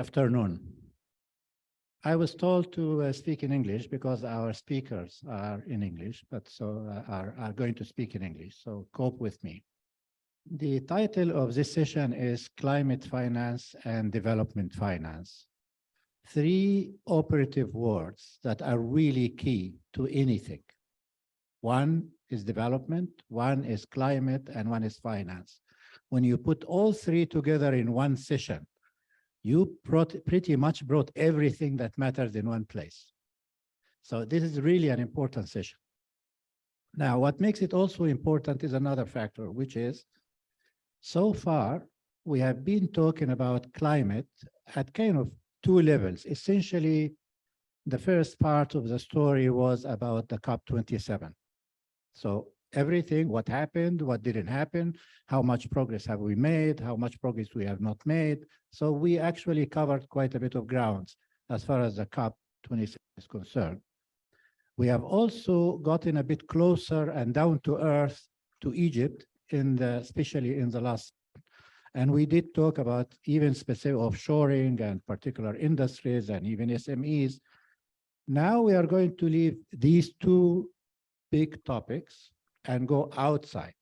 afternoon. I was told to speak in English because our speakers are in English, but are going to speak in English, so cope with me. The title of this session is Climate Finance and Development Finance. Three operative words that are really key to anything. One is development, one is climate, and one is finance. When you put all three together in one session, you pretty much brought everything that matters in one place. So this is really an important session. Now, what makes it also important is another factor, which is, so far, we have been talking about climate at kind of two levels. Essentially, the first part of the story was about the COP27. So everything, what happened, what didn't happen, how much progress have we made, how much progress we have not made. So we actually covered quite a bit of grounds as far as the COP27 is concerned. We have also gotten a bit closer and down to earth to Egypt, especially in the last, and we did talk about even specific offshoring and particular industries and even SMEs. Now we are going to leave these two big topics and go outside.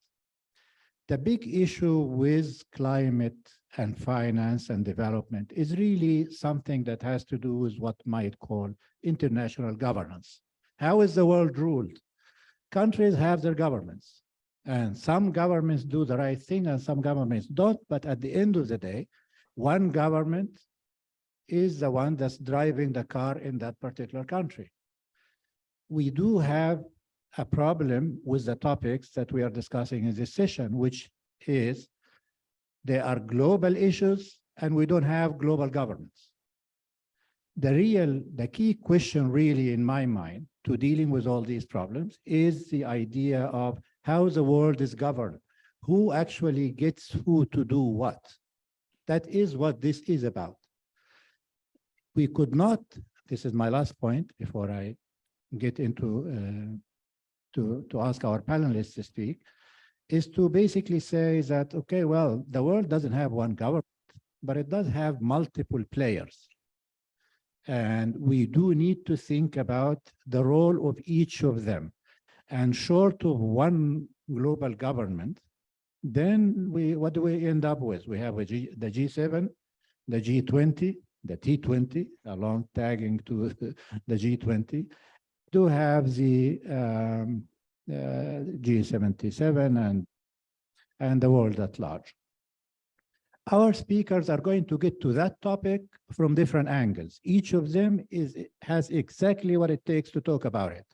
The big issue with climate and finance and development is really something that has to do with what might call international governance. How is the world ruled? Countries have their governments, and some governments do the right thing and some governments don't, but at the end of the day, one government is the one that's driving the car in that particular country. We do have a problem with the topics that we are discussing in this session, which is they are global issues and we don't have global governments. The key question really in my mind to dealing with all these problems is the idea of how the world is governed, who actually gets who to do what. That is what this is about. We could not, this is my last point before I get into to ask our panelists to speak, is to basically say that, okay, well, the world doesn't have one government, but it does have multiple players. And we do need to think about the role of each of them. And short of one global government, then what do we end up with? We have the G7, the G20, the T20, along tagging to the G20, do have the G77 and the world at large. Our speakers are going to get to that topic from different angles. Each of them has exactly what it takes to talk about it.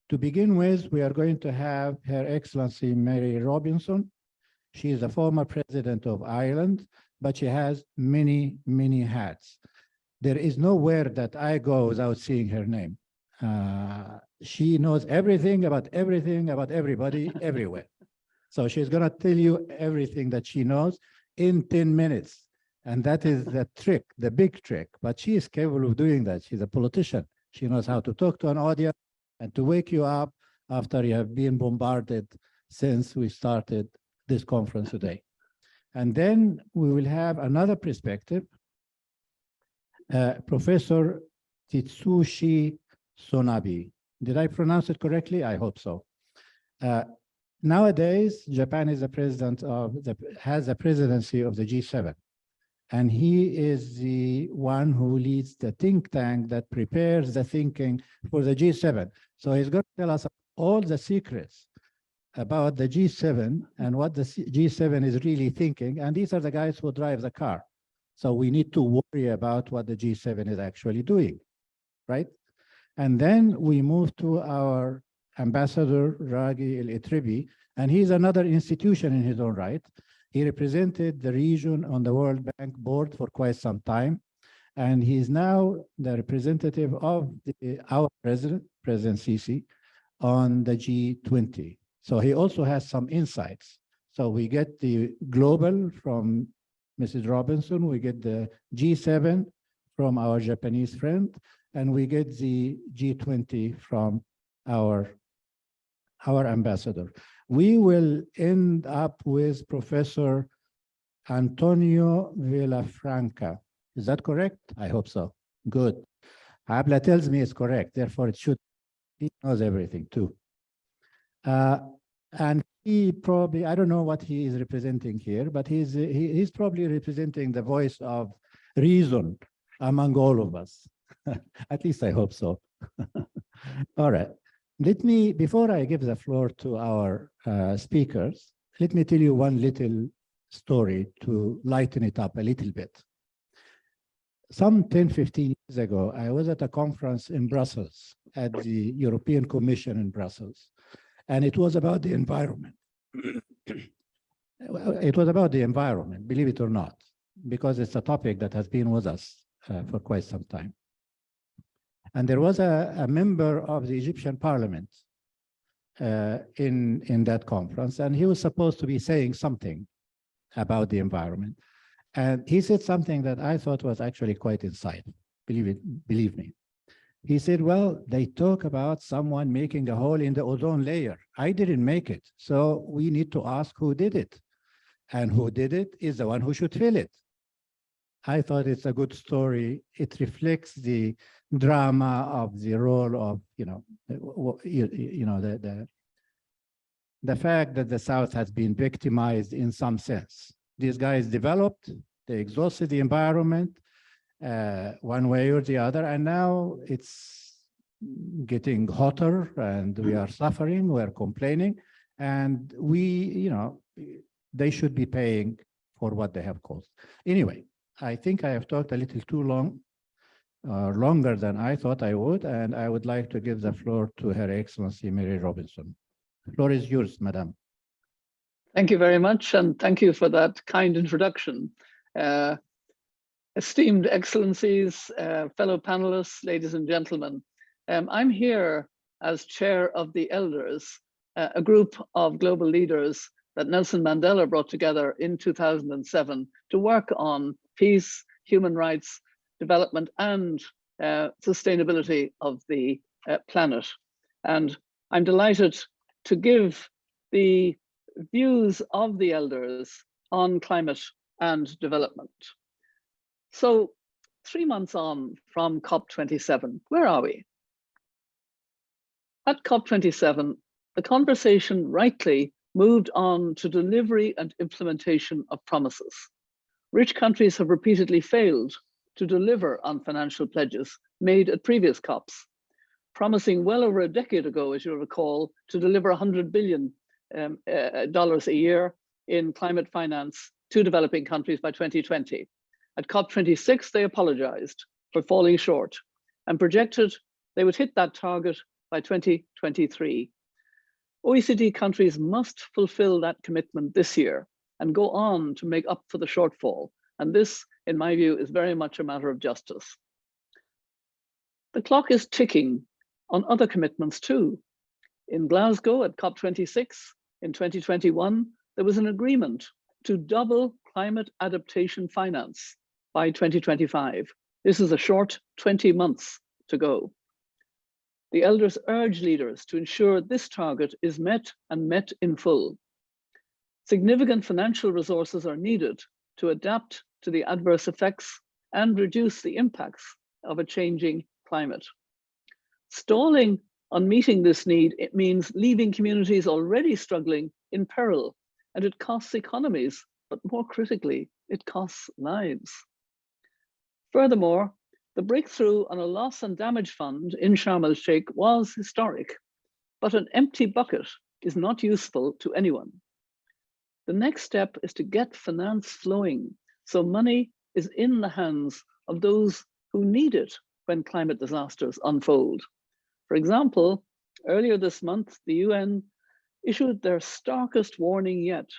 To begin with, we are going to have Her Excellency Mary Robinson. She is the former president of Ireland, but she has many, many hats. There is nowhere that I go without seeing her name. She knows everything about everybody, everywhere. So she's going to tell you everything that she knows in 10 minutes. And that is the trick, the big trick. But she is capable of doing that. She's a politician. She knows how to talk to an audience and to wake you up after you have been bombarded since we started this conference today. And then we will have another perspective. Professor Tetsushi Sonobe. Did I pronounce it correctly? I hope so. Nowadays, Japan is has the presidency of the G7. And he is the one who leads the think tank that prepares the thinking for the G7. So he's going to tell us all the secrets about the G7 and what the G7 is really thinking. And these are the guys who drive the car. So we need to worry about what the G7 is actually doing, right? And then we move to our ambassador, Ragui Etreby, and he's another institution in his own right. He represented the region on the World Bank board for quite some time. And he is now the representative of our president, President Sisi, on the G20. So he also has some insights. So we get the global from Mrs. Robinson, we get the G7 from our Japanese friend, and we get the G20 from our ambassador. We will end up with Professor Antonio Villafranca. Is that correct? I hope so. Good. Abla tells me it's correct. Therefore, it should. He knows everything too. And he probably, I don't know what he is representing here, but he's probably representing the voice of reason among all of us. At least I hope so. All right. Let me, before I give the floor to our speakers, let me tell you one little story to lighten it up a little bit. Some 10, 15 years ago, I was at a conference in Brussels at the European Commission in Brussels, and it was about the environment. It was about the environment, believe it or not, because it's a topic that has been with us for quite some time. And there was a member of the Egyptian parliament in that conference, and he was supposed to be saying something about the environment. And he said something that I thought was actually quite insightful, believe me. He said, well, they talk about someone making a hole in the ozone layer. I didn't make it, so we need to ask who did it. And who did it is the one who should fill it. I thought it's a good story. It reflects the drama of the role of, the fact that the South has been victimized in some sense. These guys developed, they exhausted the environment one way or the other, and now it's getting hotter and we are suffering, we're complaining, and they should be paying for what they have caused. Anyway, I think I have talked a little too long, longer than I thought I would, and I would like to give the floor to Her Excellency Mary Robinson. The floor is yours, Madam. Thank you very much, and thank you for that kind introduction. Esteemed Excellencies, fellow panelists, ladies and gentlemen, I'm here as chair of the Elders, a group of global leaders that Nelson Mandela brought together in 2007 to work on peace, human rights, development, and sustainability of the planet. And I'm delighted to give the views of the Elders on climate and development. So 3 months on from COP27, where are we? At COP27, the conversation rightly moved on to delivery and implementation of promises. Rich countries have repeatedly failed to deliver on financial pledges made at previous COPs, promising well over a decade ago, as you'll recall, to deliver $100 billion a year in climate finance to developing countries by 2020. At COP26, they apologized for falling short and projected they would hit that target by 2023. OECD countries must fulfill that commitment this year and go on to make up for the shortfall. And this, in my view, is very much a matter of justice. The clock is ticking on other commitments too. In Glasgow at COP26 in 2021, there was an agreement to double climate adaptation finance by 2025. This is a short 20 months to go. The Elders urge leaders to ensure this target is met and met in full. Significant financial resources are needed to adapt to the adverse effects and reduce the impacts of a changing climate. Stalling on meeting this need, it means leaving communities already struggling in peril, and it costs economies, but more critically, it costs lives. Furthermore, the breakthrough on a loss and damage fund in Sharm el-Sheikh was historic, but an empty bucket is not useful to anyone. The next step is to get finance flowing so money is in the hands of those who need it when climate disasters unfold. For example, earlier this month, the UN issued their starkest warning yet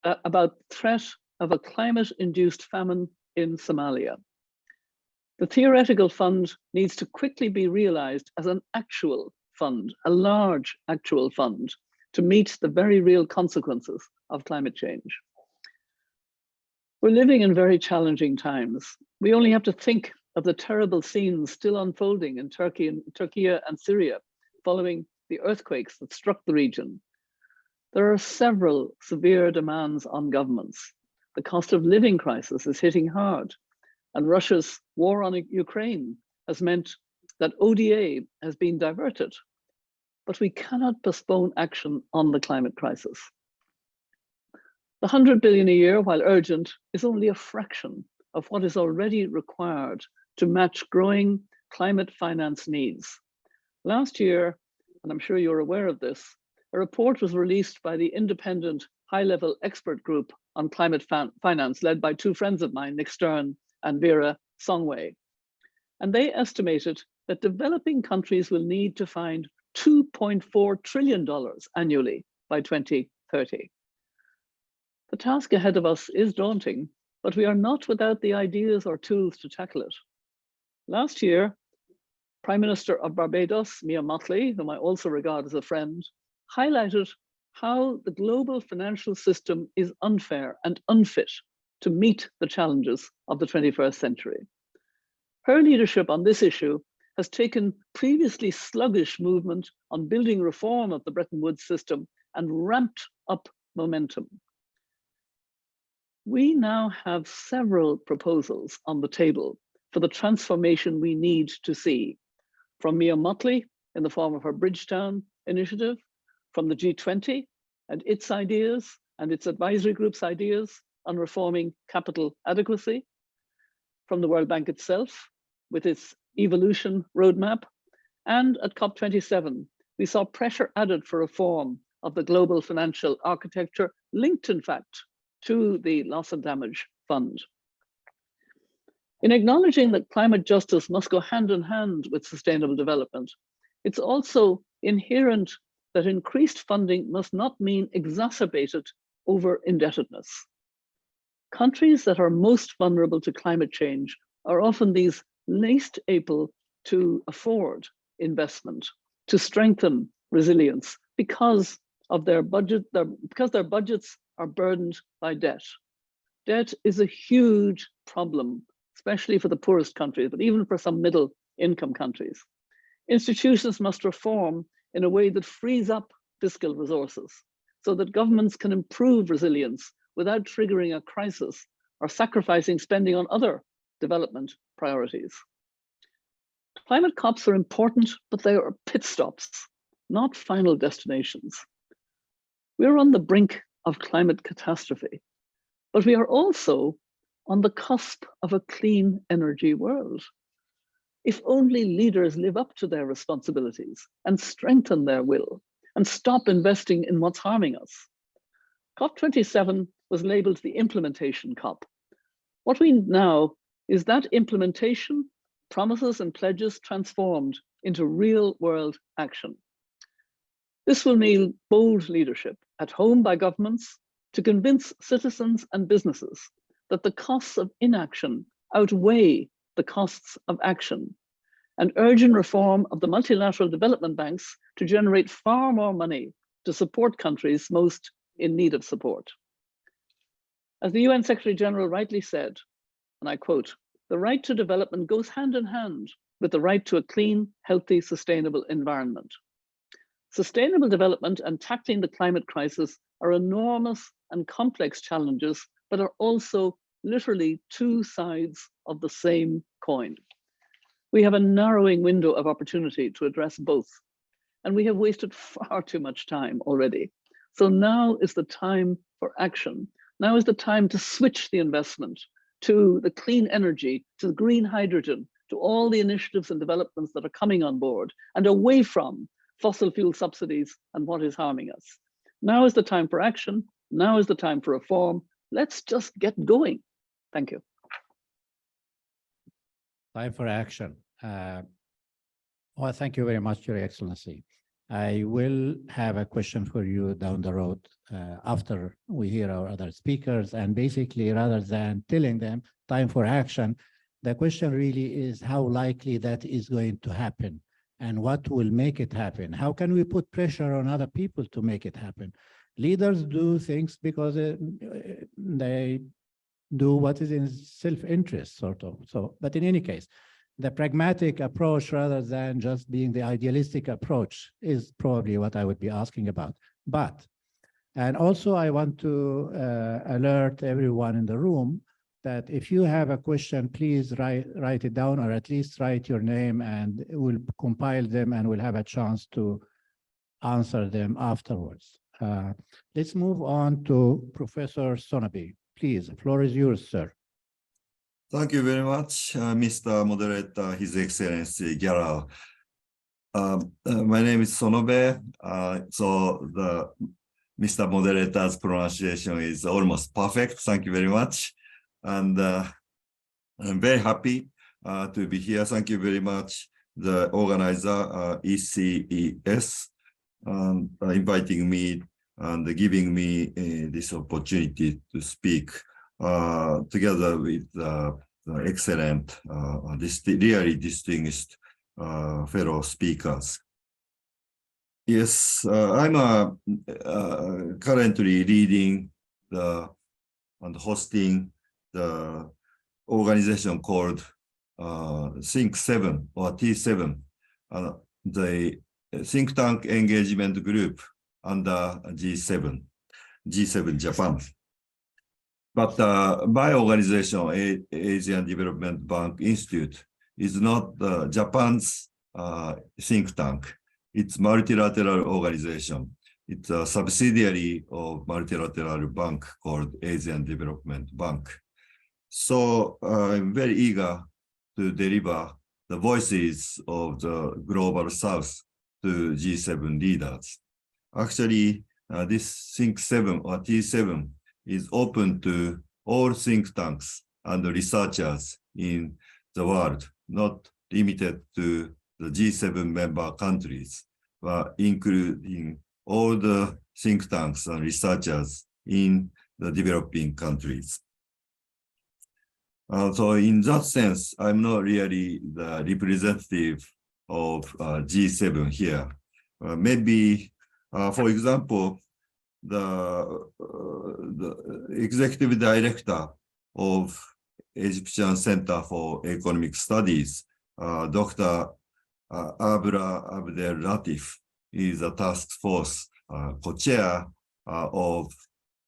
about the threat of a climate-induced famine in Somalia. The theoretical fund needs to quickly be realized as an actual fund, a large actual fund, to meet the very real consequences of climate change. We're living in very challenging times. We only have to think of the terrible scenes still unfolding in Turkey and Syria following the earthquakes that struck the region. There are several severe demands on governments. The cost of living crisis is hitting hard. And Russia's war on Ukraine has meant that ODA has been diverted. But we cannot postpone action on the climate crisis. The 100 billion a year, while urgent, is only a fraction of what is already required to match growing climate finance needs. Last year, and I'm sure you're aware of this, a report was released by the independent high-level expert group on climate finance, led by two friends of mine, Nick Stern and Vera Songway. And they estimated that developing countries will need to find $2.4 trillion annually by 2030. The task ahead of us is daunting, but we are not without the ideas or tools to tackle it. Last year, Prime Minister of Barbados, Mia Mottley, whom I also regard as a friend, highlighted how the global financial system is unfair and unfit to meet the challenges of the 21st century. Her leadership on this issue has taken previously sluggish movement on building reform of the Bretton Woods system and ramped up momentum. We now have several proposals on the table for the transformation we need to see, from Mia Mottley in the form of her Bridgetown initiative, from the G20 and its ideas and its advisory group's ideas on reforming capital adequacy, from the World Bank itself with its evolution roadmap, and at COP27, we saw pressure added for reform of the global financial architecture, linked in fact to the loss and damage fund. In acknowledging that climate justice must go hand in hand with sustainable development, it's also inherent that increased funding must not mean exacerbated over indebtedness. Countries that are most vulnerable to climate change are often these least able to afford investment, to strengthen resilience because of their budget, because their budgets are burdened by debt. Debt is a huge problem, especially for the poorest countries, but even for some middle income countries. Institutions must reform in a way that frees up fiscal resources so that governments can improve resilience without triggering a crisis or sacrificing spending on other development priorities. Climate COPs are important, but they are pit stops, not final destinations. We're on the brink of climate catastrophe, but we are also on the cusp of a clean energy world. If only leaders live up to their responsibilities and strengthen their will and stop investing in what's harming us. COP27 was labeled the implementation COP. What we need now is that implementation, promises and pledges transformed into real world action. This will mean bold leadership at home by governments to convince citizens and businesses that the costs of inaction outweigh the costs of action, and urgent reform of the multilateral development banks to generate far more money to support countries most in need of support. As the UN Secretary General rightly said, and I quote, "The right to development goes hand in hand with the right to a clean, healthy, sustainable environment." Sustainable development and tackling the climate crisis are enormous and complex challenges, but are also literally two sides of the same coin. We have a narrowing window of opportunity to address both, and we have wasted far too much time already. So now is the time for action. Now is the time to switch the investment to the clean energy, to the green hydrogen, to all the initiatives and developments that are coming on board, and away from fossil fuel subsidies and what is harming us. Now is the time for action. Now is the time for reform. Let's just get going. Thank you. Time for action. Well, thank you very much, Your Excellency. I will have a question for you down the road after we hear our other speakers. And basically, rather than telling them time for action, the question really is how likely that is going to happen and what will make it happen. How can we put pressure on other people to make it happen? Leaders do things because they do what is in self-interest, sort of. So, but in any case, the pragmatic approach rather than just being the idealistic approach is probably what I would be asking about. But, and also I want to alert everyone in the room that if you have a question, please write it down, or at least write your name, and we'll compile them and we'll have a chance to answer them afterwards. Let's move on to Professor Sonobe. Please, the floor is yours, sir. Thank you very much, Mr. Moderator, His Excellency Galal. My name is Sonobe. So the Mr. Moderator's pronunciation is almost perfect. Thank you very much. And I'm very happy to be here. Thank you very much, the organizer, ECES, inviting me and giving me this opportunity to speak together with the excellent, really distinguished fellow speakers. Yes, I'm currently leading and hosting the organization called Think 7 or T7, the think tank engagement group under G7 Japan. But my organization, Asian Development Bank Institute, is not Japan's think tank. It's multilateral organization. It's a subsidiary of multilateral bank called Asian Development Bank. So I'm very eager to deliver the voices of the Global South to G7 leaders. Actually, this Think 7 or T7 is open to all think tanks and researchers in the world, not limited to the G7 member countries, but including all the think tanks and researchers in the developing countries. So in that sense, I'm not really the representative of G7 here. Maybe, for example, the executive director of Egyptian Center for Economic Studies, Dr. Abra Abdel Latif, is a task force co-chair of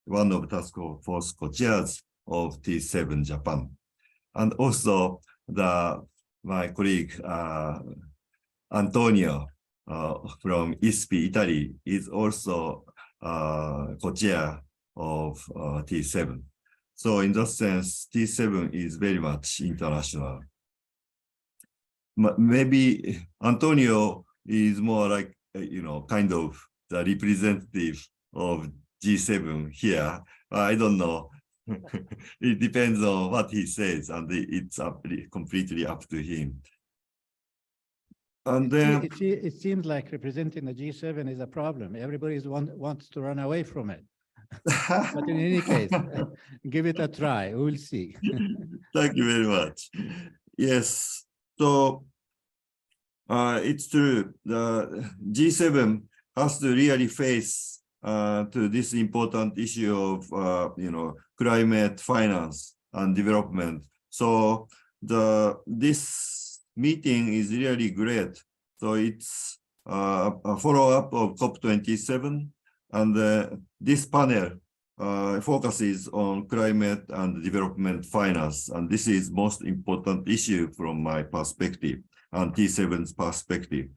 one of task force co-chairs of T7 Japan. And also my colleague Antonio from ISPI Italy is also co-chair of T7. So in that sense, T7 is very much international. Maybe Antonio is more like, kind of the representative of G7 here. I don't know. It depends on what he says, and it's completely up to him. And then it seems like representing the G7 is a problem. Everybody wants to run away from it. But in any case, give it a try. We'll see. Thank you very much. Yes. So it's true. The G7 has to really face to this important issue of climate finance and development. So this meeting is really great. So it's a follow-up of COP27, and this panel focuses on climate and development finance, and this is most important issue from my perspective and T7's perspective.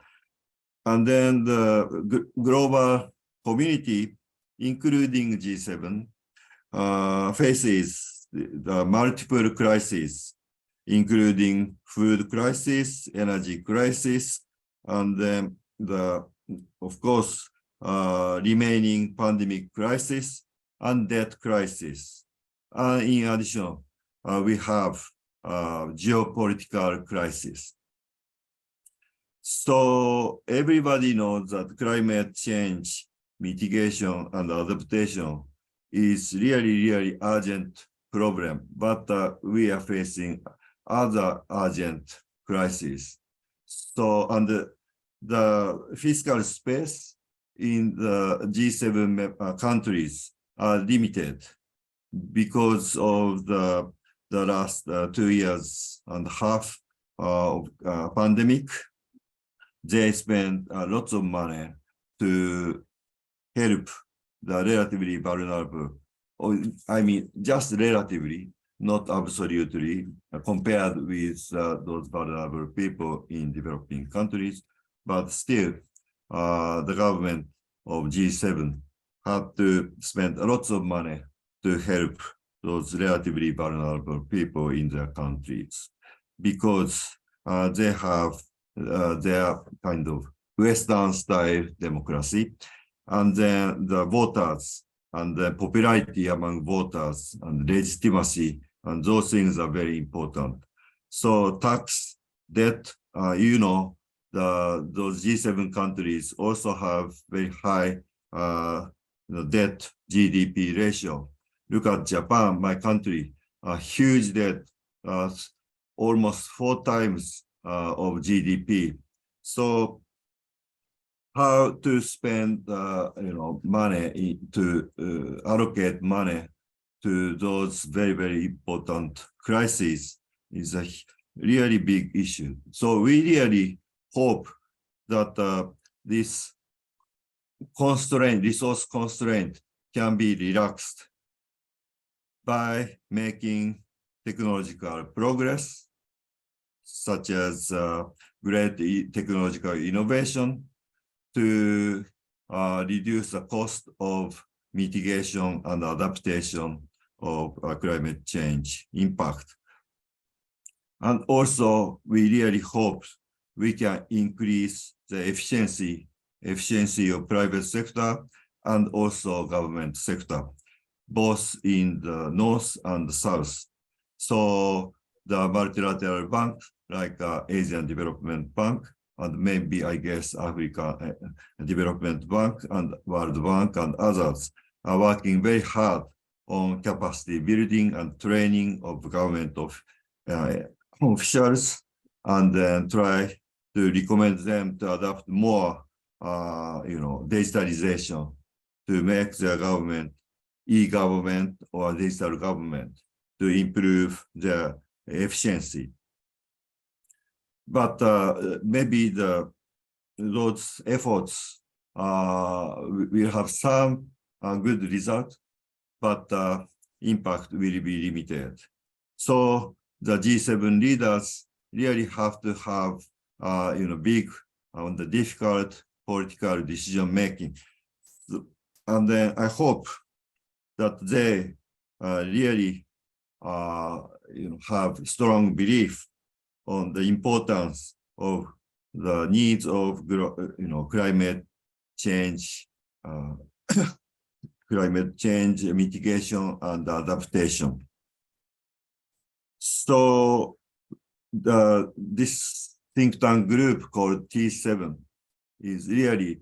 And then the global community, including G7, faces the multiple crises, including food crisis, energy crisis, and then of course, remaining pandemic crisis and debt crisis. In addition, we have geopolitical crisis. So everybody knows that climate change mitigation and adaptation is really urgent problem, but we are facing other urgent crises. So, and the fiscal space in the G7 countries are limited because of the last 2.5 years of pandemic. They spent lots of money to help the relatively vulnerable, I mean, just relatively not absolutely compared with those vulnerable people in developing countries, but still the government of G7 had to spend lots of money to help those relatively vulnerable people in their countries because they have their kind of Western style democracy, and then the voters and the popularity among voters and legitimacy, and those things are very important. So tax, debt, those G7 countries also have very high debt GDP ratio. Look at Japan, my country, a huge debt, almost 4 times of GDP. So how to spend money to allocate money to those very, very important crises is a really big issue. So we really hope that this constraint, resource constraint, can be relaxed by making technological progress, such as great technological innovation, to reduce the cost of mitigation and adaptation of climate change impact. And also, we really hope we can increase the efficiency of private sector and also government sector, both in the north and the south. So the multilateral bank, like Asian Development Bank, and maybe, I guess, Africa Development Bank and World Bank and others are working very hard on capacity building and training of government officials, and then try to recommend them to adopt more, digitalization to make their government e-government or digital government to improve their efficiency. But maybe those efforts will have some good result, but impact will be limited. So the G7 leaders really have to have, big on the difficult political decision making. And then I hope that they really, have strong belief on the importance of the needs of, climate change, climate change mitigation and adaptation. So this think tank group called T7 is really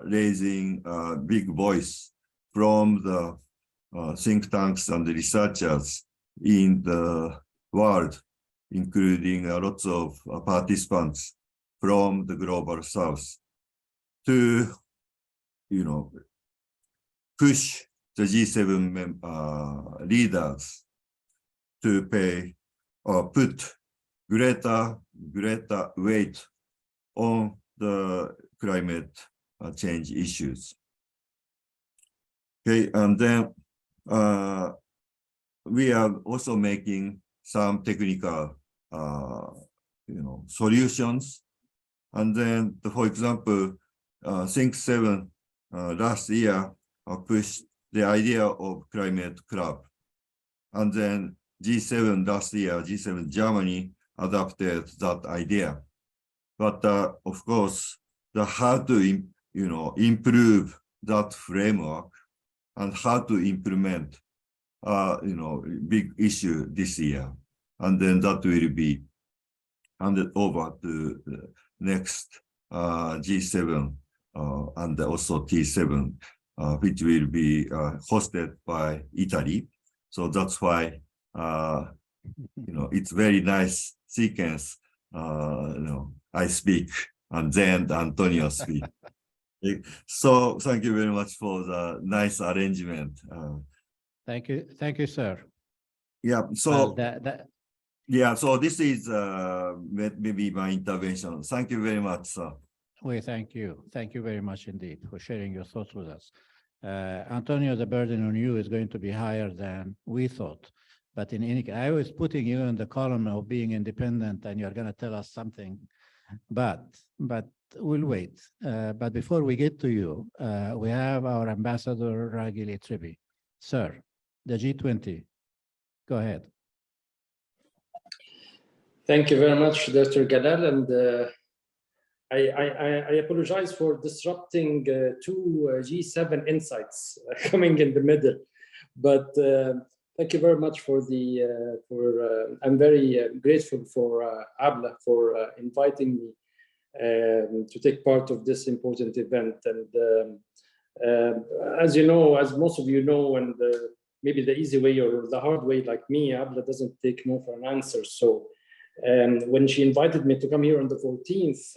raising a big voice from the think tanks and the researchers in the world, including lots of participants from the global south, to, push the G7 leaders to pay or put greater weight on the climate change issues. Okay, and then we are also making some technical, solutions. And then, for example, Think7 last year pushed the idea of climate club. And then G7 last year, G7 Germany adopted that idea. But of course, the how to improve that framework and how to implement, big issue this year. And then that will be handed over to the next G7 and also T7, which will be hosted by Italy. So that's why, it's very nice sequence. I speak and then Antonio speak. So thank you very much for the nice arrangement. Thank you, sir. Yeah. So Well, yeah. So this is maybe my intervention. Thank you very much, sir. we thank you. Thank you very much indeed for sharing your thoughts with us. Antonio, the burden on you is going to be higher than we thought. But in any case, I was putting you in the column of being independent, and you're going to tell us something. But we'll wait. But before we get to you, we have our ambassador, Ragui Etreby. Sir, the G20. Go ahead. Thank you very much, Dr. Galal, and I apologize for disrupting two G7 insights coming in the middle, but thank you very much for the I'm very grateful for ABLA for inviting me to take part of this important event. And as you know, as most of you know, and maybe the easy way or the hard way, like me, ABLA doesn't take no for an answer. So when she invited me to come here on the 14th,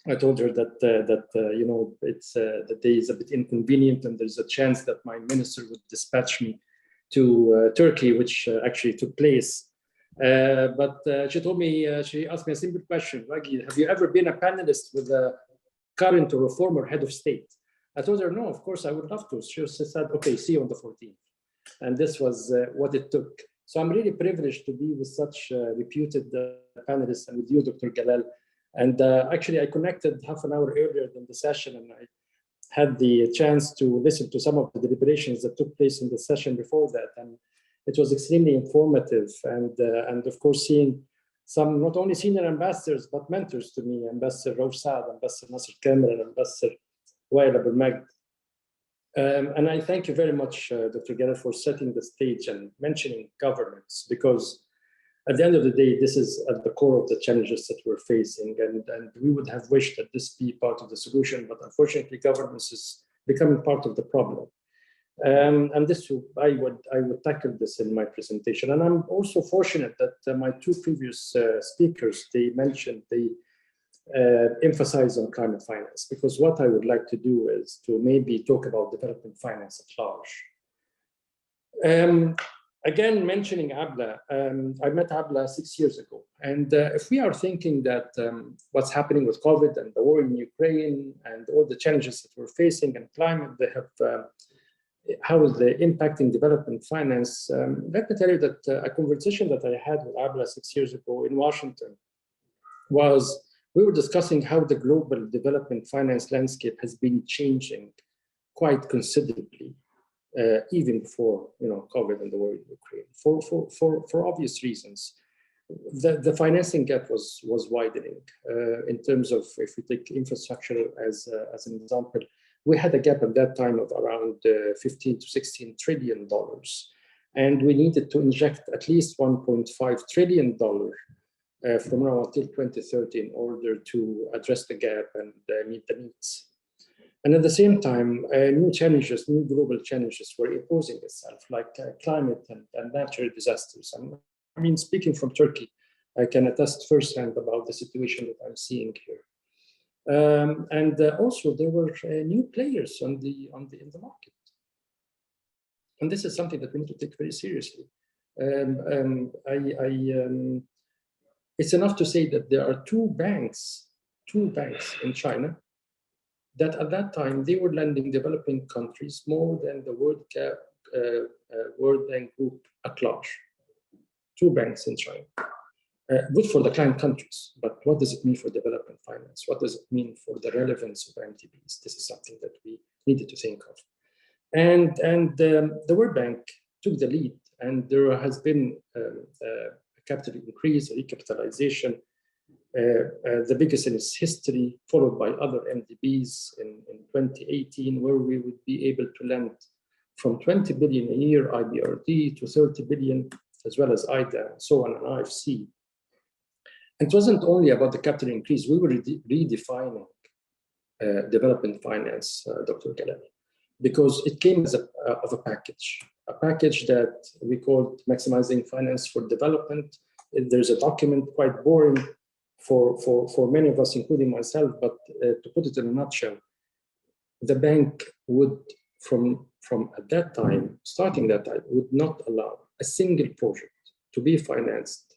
I told her that you know, it's the day is a bit inconvenient, and there's a chance that my minister would dispatch me to Turkey, which actually took place. But she told me, she asked me a simple question: Ragui, have you ever been a panelist with a current or a former head of state? I told her, no, of course I would love to. She said, okay, see you on the 14th. And this was what it took. So I'm really privileged to be with such reputed panelists, and with you, Dr. Galal. And actually, I connected half an hour earlier than the session, and I had the chance to listen to some of the deliberations that took place in the session before that. And it was extremely informative. And of course, seeing some not only senior ambassadors, but mentors to me, Ambassador Rauf Saad, Ambassador Nasser Kamel, and Ambassador Wael Abou Magd. And I thank you very much, Dr. Galal, for setting the stage and mentioning governance, because at the end of the day, this is at the core of the challenges that we're facing. And we would have wished that this be part of the solution, but unfortunately, governance is becoming part of the problem. And this, I would tackle this in my presentation. And I'm also fortunate that my two previous speakers, they emphasize on climate finance, because what I would like to do is to maybe talk about development finance at large. Again, mentioning ABLA, I met ABLA 6 years ago. And if we are thinking that what's happening with COVID and the war in Ukraine and all the challenges that we're facing and climate, they have, how is they impacting development finance? Let me tell you that a conversation that I had with ABLA 6 years ago in Washington was, we were discussing how the global development finance landscape has been changing quite considerably. Even before COVID and the war in Ukraine, for obvious reasons, the financing gap was widening. In terms of, if we take infrastructure as an example, we had a gap at that time of around $15 to $16 trillion, and we needed to inject at least $1.5 trillion from now until 2030 in order to address the gap and meet the needs. And at the same time, new global challenges were imposing itself, like climate and natural disasters. I mean, speaking from Turkey, I can attest firsthand about the situation that I'm seeing here. And also, there were new players in the market, and this is something that we need to take very seriously. It's enough to say that there are two banks in China that at that time, they were lending developing countries more than the World Bank Group at large. Two banks in China. Good for the client countries, but what does it mean for development finance? What does it mean for the relevance of MTBs? This is something that we needed to think of. And the World Bank took the lead, and there has been a capital increase, a recapitalization, the biggest in its history, followed by other MDBs in 2018, where we would be able to lend from 20 billion a year IBRD to 30 billion, as well as IDA, and so on, and IFC. It wasn't only about the capital increase, we were redefining development finance, Dr. Galal, because it came as a package that we called Maximizing Finance for Development. There's a document, quite boring for many of us, including myself, but to put it in a nutshell, the bank would, from at that time, starting that time, would not allow a single project to be financed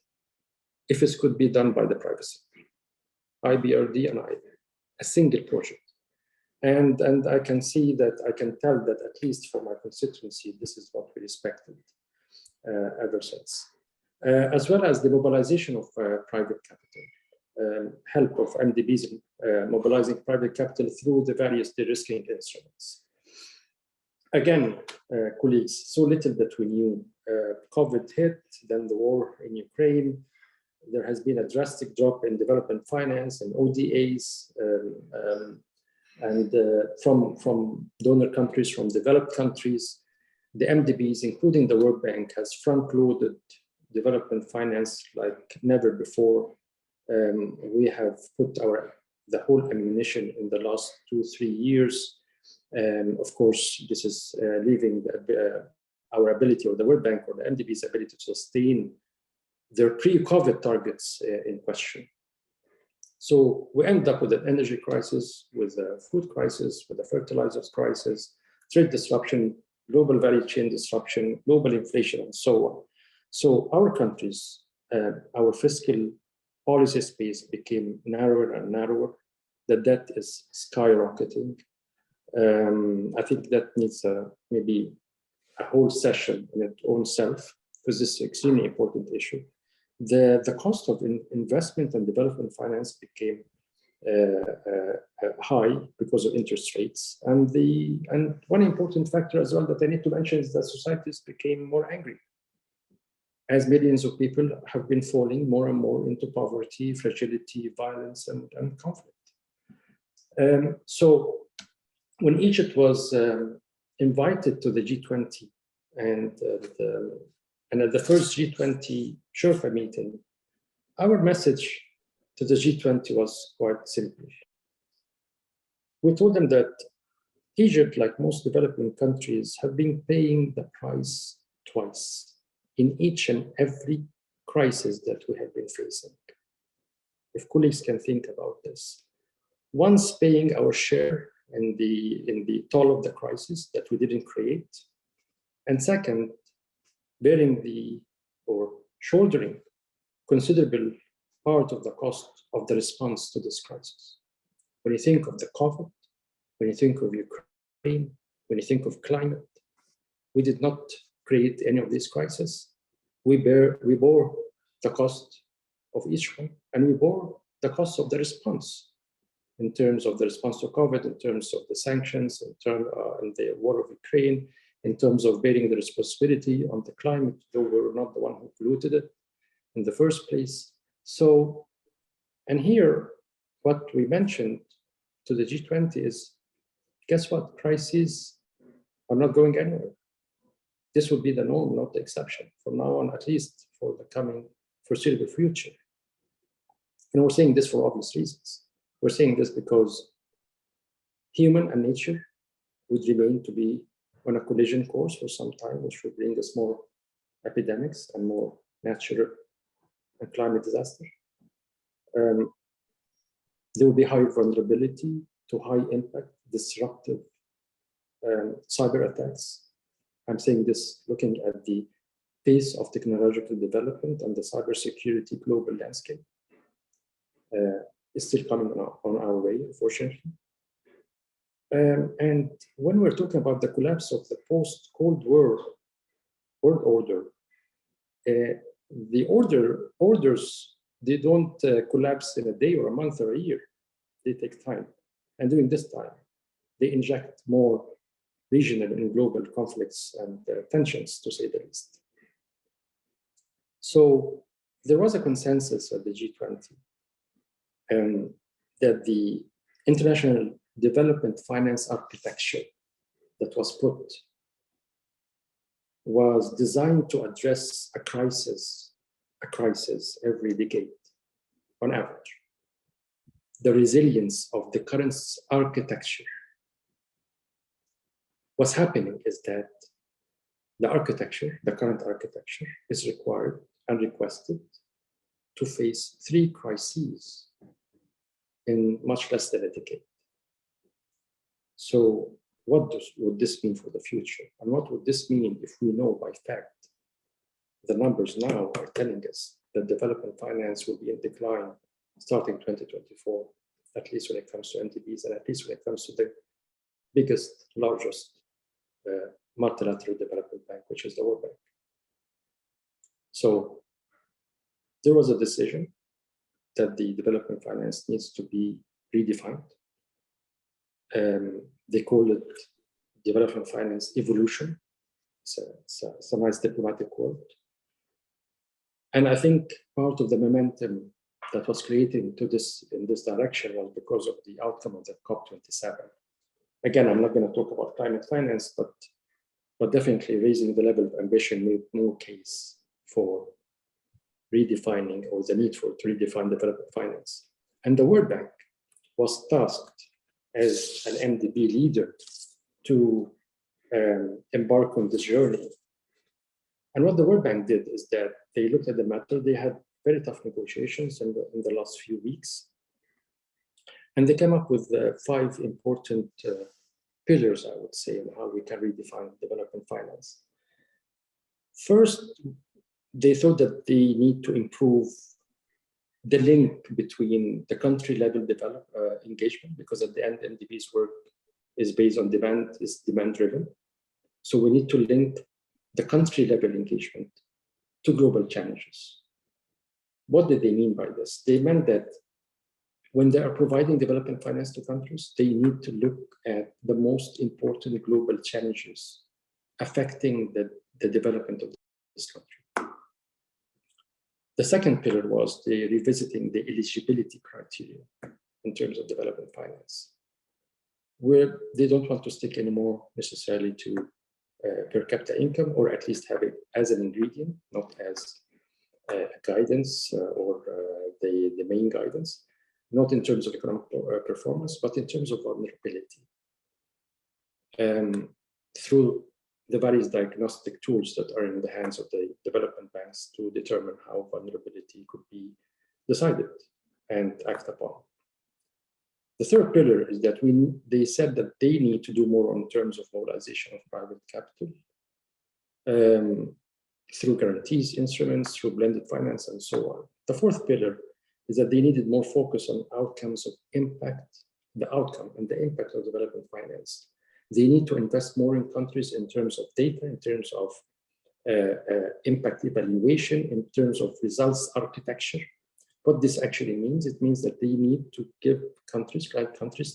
if it could be done by the private sector, IBRD and IDA, a single project. And I can see that, I can tell that at least for my constituency, this is what we respected. ever since, as well as the mobilization of private capital, help of MDBs in mobilizing private capital through the various de-risking instruments. Again, colleagues, so little that we knew. COVID hit, then the war in Ukraine. There has been a drastic drop in development finance and ODAs, and from donor countries, from developed countries. The MDBs, including the World Bank, has front-loaded development finance like never before. We have put the whole ammunition in the last 2-3 years. Of course, this is leaving our ability, or the World Bank or the MDB's ability to sustain their pre-COVID targets in question. So we end up with an energy crisis, with a food crisis, with a fertilizers crisis, trade disruption, global value chain disruption, global inflation, and so on. So our countries, our fiscal policy space became narrower and narrower. The debt is skyrocketing. I think that needs maybe a whole session in its own self, because this is an extremely important issue. The cost of investment and development finance became high because of interest rates. And one important factor as well that I need to mention is that societies became more angry, as millions of people have been falling more and more into poverty, fragility, violence, and conflict. So when Egypt was invited to the G20 and at the first G20 Sherpa meeting, our message to the G20 was quite simple. We told them that Egypt, like most developing countries, have been paying the price twice in each and every crisis that we have been facing. If colleagues can think about this. Once paying our share in the toll of the crisis that we didn't create, and second, bearing or shouldering considerable part of the cost of the response to this crisis. When you think of the COVID, when you think of Ukraine, when you think of climate, we did not create any of these crises. We bore the cost of each one, and we bore the cost of the response in terms of the response to COVID, in terms of the sanctions, in the war of Ukraine, in terms of bearing the responsibility on the climate, though we were not the one who polluted it in the first place. So, and here, what we mentioned to the G20 is, guess what? Crises are not going anywhere. This will be the norm, not the exception, from now on, at least for the coming foreseeable future. And we're saying this for obvious reasons. We're saying this because human and nature would remain to be on a collision course for some time, which will bring us more epidemics and more natural and climate disaster. There will be high vulnerability to high impact, disruptive cyber attacks. I'm saying this looking at the pace of technological development and the cybersecurity global landscape. Is still coming on our way, unfortunately. And when we're talking about the collapse of the post-Cold War world order, the orders, they don't collapse in a day or a month or a year. They take time. And during this time, they inject more regional and global conflicts and tensions, to say the least. So there was a consensus at the G20 that the international development finance architecture that was put was designed to address a crisis every decade on average. The resilience of the current architecture. What's happening is that the current architecture is required and requested to face 3 crises in much less than a decade. So what would this mean for the future? And what would this mean if we know by fact the numbers now are telling us that development finance will be in decline starting 2024, at least when it comes to MDBs and at least when it comes to the biggest, largest multilateral development bank, which is the World Bank. So there was a decision that the development finance needs to be redefined. They call it development finance evolution. It's a nice diplomatic word. And I think part of the momentum that was created in this direction was because of the outcome of the COP27. Again, I'm not going to talk about climate finance, but definitely raising the level of ambition made more case for redefining, or the need to redefine development finance. And the World Bank was tasked as an MDB leader to embark on this journey. And what the World Bank did is that they looked at the matter. They had very tough negotiations in the last few weeks. And they came up with 5 important pillars, I would say, on how we can redefine development finance. First, they thought that they need to improve the link between the country level engagement, because at the end, MDB's work is based on demand, is demand driven. So we need to link the country level engagement to global challenges. What did they mean by this? They meant that when they are providing development finance to countries, they need to look at the most important global challenges affecting the development of this country. The second pillar was the revisiting the eligibility criteria in terms of development finance, where they don't want to stick anymore necessarily to per capita income, or at least have it as an ingredient, not as guidance or the main guidance, not in terms of economic performance, but in terms of vulnerability. Through the various diagnostic tools that are in the hands of the development banks to determine how vulnerability could be decided and acted upon. The third pillar is that they said that they need to do more in terms of mobilization of private capital through guarantees, instruments, through blended finance, and so on. The fourth pillar is that they needed more focus on outcomes of impact, the outcome and the impact of development finance. They need to invest more in countries in terms of data, in terms of impact evaluation, in terms of results architecture. What this actually means, it means that they need to give countries,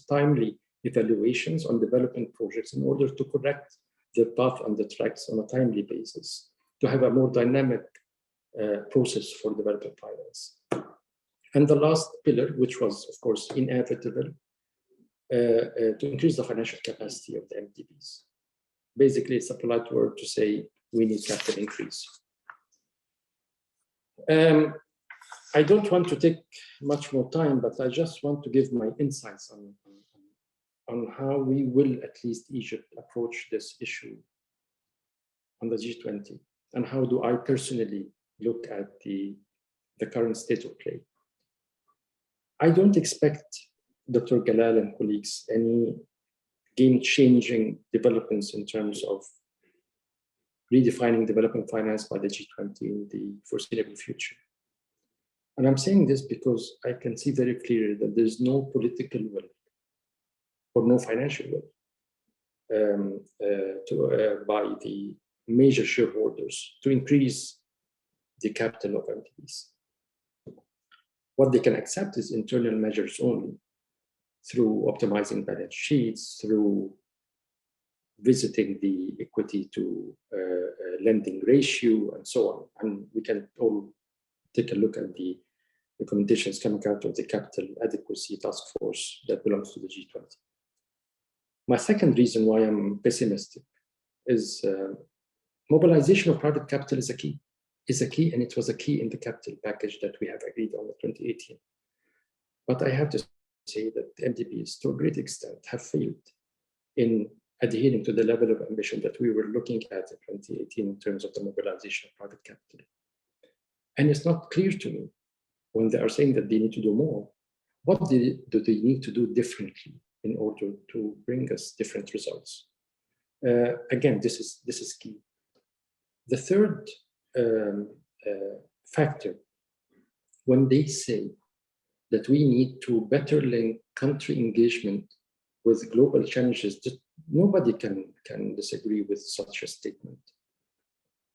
timely evaluations on development projects in order to correct their path and the tracks on a timely basis, to have a more dynamic process for development finance. And the last pillar, which was, of course, inevitable, to increase the financial capacity of the MDBs. Basically, it's a polite word to say we need capital increase. I don't want to take much more time, but I just want to give my insights on how we will, at least Egypt, approach this issue on the G20, and how do I personally look at the current state of play. I don't expect Dr. Galal and colleagues any game-changing developments in terms of redefining development finance by the G20 in the foreseeable future. And I'm saying this because I can see very clearly that there's no political will or no financial will by the major shareholders to increase the capital of MDBs. What they can accept is internal measures only, through optimizing balance sheets, through visiting the equity to lending ratio, and so on. And we can all take a look at the recommendations coming out of the capital adequacy task force that belongs to the G20. My second reason why I'm pessimistic is mobilization of private capital is a key, and it was a key in the capital package that we have agreed on in 2018. But I have to say that the MDBs, to a great extent, have failed in adhering to the level of ambition that we were looking at in 2018 in terms of the mobilization of private capital. And it's not clear to me, when they are saying that they need to do more, what do they need to do differently in order to bring us different results? Again, this is key. The third factor, when they say that we need to better link country engagement with global challenges, nobody can disagree with such a statement.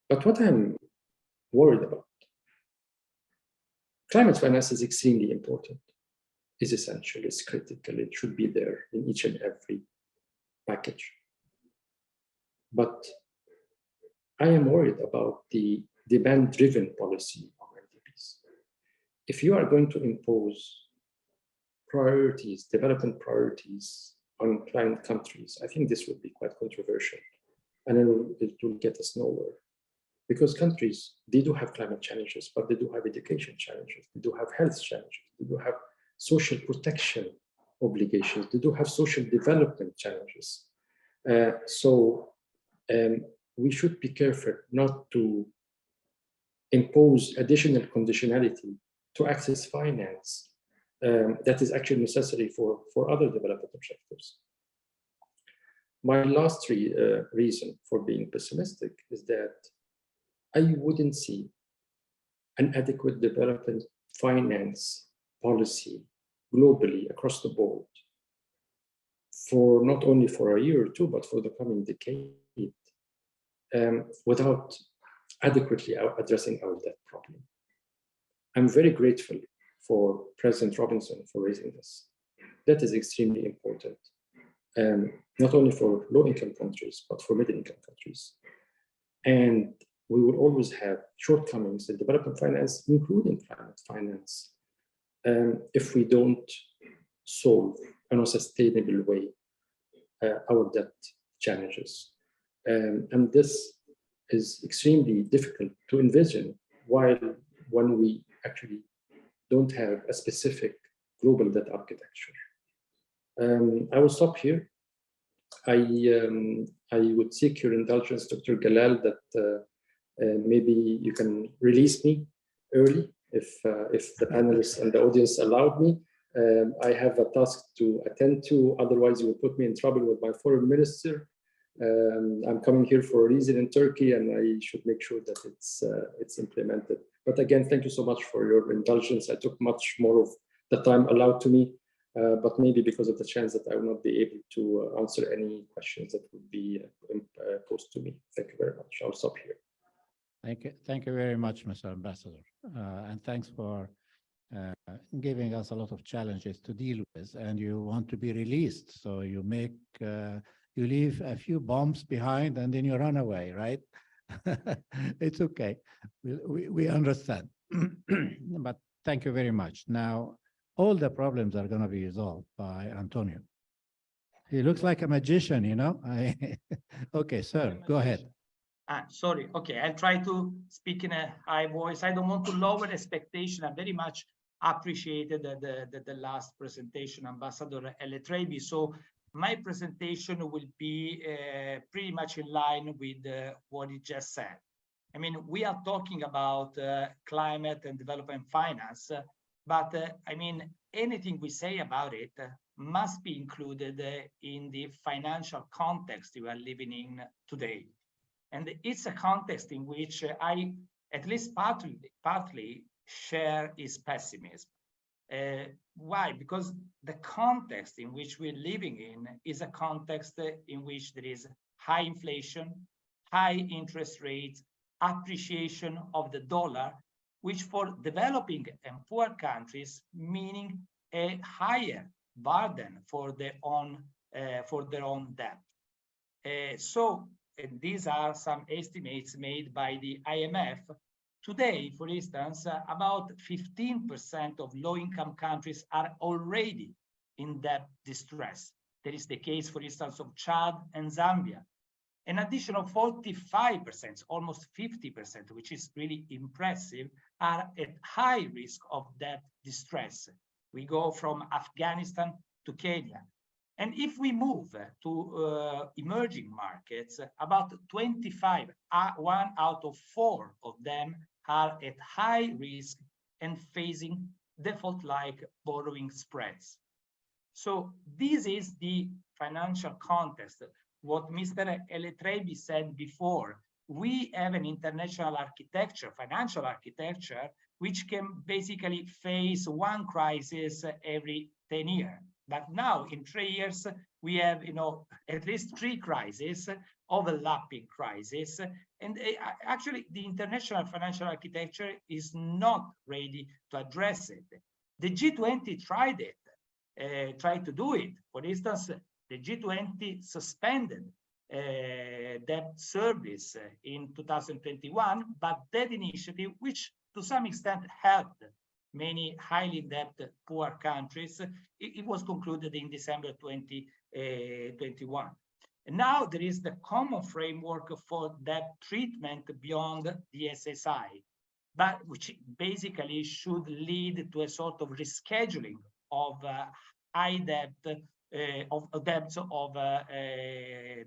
But what I'm worried about. Climate finance is extremely important, is essential, is critical. It should be there in each and every package. But I am worried about the demand-driven policy of ADBs. If you are going to impose priorities, development priorities on client countries, I think this would be quite controversial, and it will get us nowhere. Because countries, they do have climate challenges, but they do have education challenges, they do have health challenges, they do have social protection obligations, they do have social development challenges. We should be careful not to impose additional conditionality to access finance that is actually necessary for other development objectives. My last reason for being pessimistic is that I wouldn't see an adequate development finance policy globally across the board for not only for a year or two, but for the coming decade, without adequately addressing our debt problem. I'm very grateful for President Robinson for raising this. That is extremely important, not only for low-income countries, but for middle-income countries. And we will always have shortcomings in development finance, including climate finance, if we don't solve in a sustainable way our debt challenges. And this is extremely difficult to envision when we actually don't have a specific global debt architecture. I will stop here. I would seek your indulgence, Dr. Galal, that maybe you can release me early if the panelists and the audience allowed me. I have a task to attend to, otherwise you will put me in trouble with my foreign minister. I'm coming here for a reason in Turkey, and I should make sure that it's implemented. But again, thank you so much for your indulgence. I took much more of the time allowed to me, but maybe because of the chance that I will not be able to answer any questions that would be posed to me. Thank you very much. I'll stop here. Thank you very much, Mr. Ambassador, and thanks for giving us a lot of challenges to deal with. And you want to be released, so you make you leave a few bombs behind and then you run away, right? It's okay. We understand. But thank you very much. Now, all the problems are going to be resolved by Antonio. He looks like a magician, you know? Okay, sir, go ahead. Sorry. Okay, I'll try to speak in a high voice. I don't want to lower expectation. I very much appreciated the last presentation, Ambassador Etreby. So my presentation will be pretty much in line with what he just said. I mean, we are talking about climate and development finance, but I mean, anything we say about it must be included in the financial context we are living in today. And it's a context in which I, at least partly share his pessimism. Why? Because the context in which we're living in is a context in which there is high inflation, high interest rates, appreciation of the dollar, which for developing and poor countries, meaning a higher burden for their own debt. And these are some estimates made by the IMF. Today, for instance, about 15% of low-income countries are already in debt distress. That is the case, for instance, of Chad and Zambia. An additional 45%, almost 50%, which is really impressive, are at high risk of debt distress. We go from Afghanistan to Kenya. And if we move to emerging markets, about 25, 1 out of 4 of them are at high risk and facing default-like borrowing spreads. So this is the financial context. What Mr. Etreby said before, we have an international architecture, financial architecture, which can basically face one crisis every 10 years. But now in 3 years, we have, at least 3 crises, overlapping crises. And actually, the international financial architecture is not ready to address it. The G20 tried to do it. For instance, the G20 suspended debt service in 2021, but that initiative, which to some extent helped many highly indebted poor countries, it was concluded in December 2021. And now there is the common framework for debt treatment beyond the SSI, but which basically should lead to a sort of rescheduling of high debt, of debts of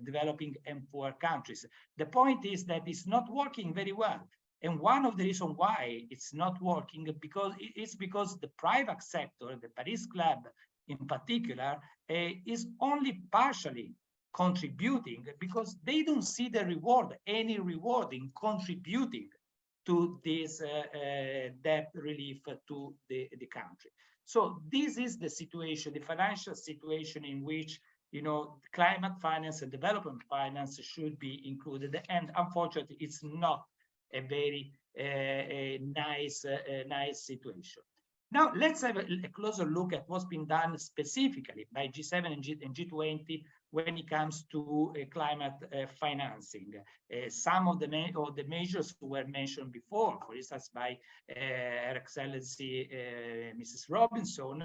developing and poor countries. The point is that it's not working very well. And one of the reasons why it's not working because the private sector, the Paris Club in particular, is only partially contributing because they don't see the reward, any reward in contributing to this debt relief to the country. So this is the situation, the financial situation in which climate finance and development finance should be included. And unfortunately, it's not a very nice situation. Now, let's have a closer look at what's been done specifically by G7 and G20 when it comes to climate financing. Some of the measures were mentioned before, for instance, by Her Excellency Mrs. Robinson.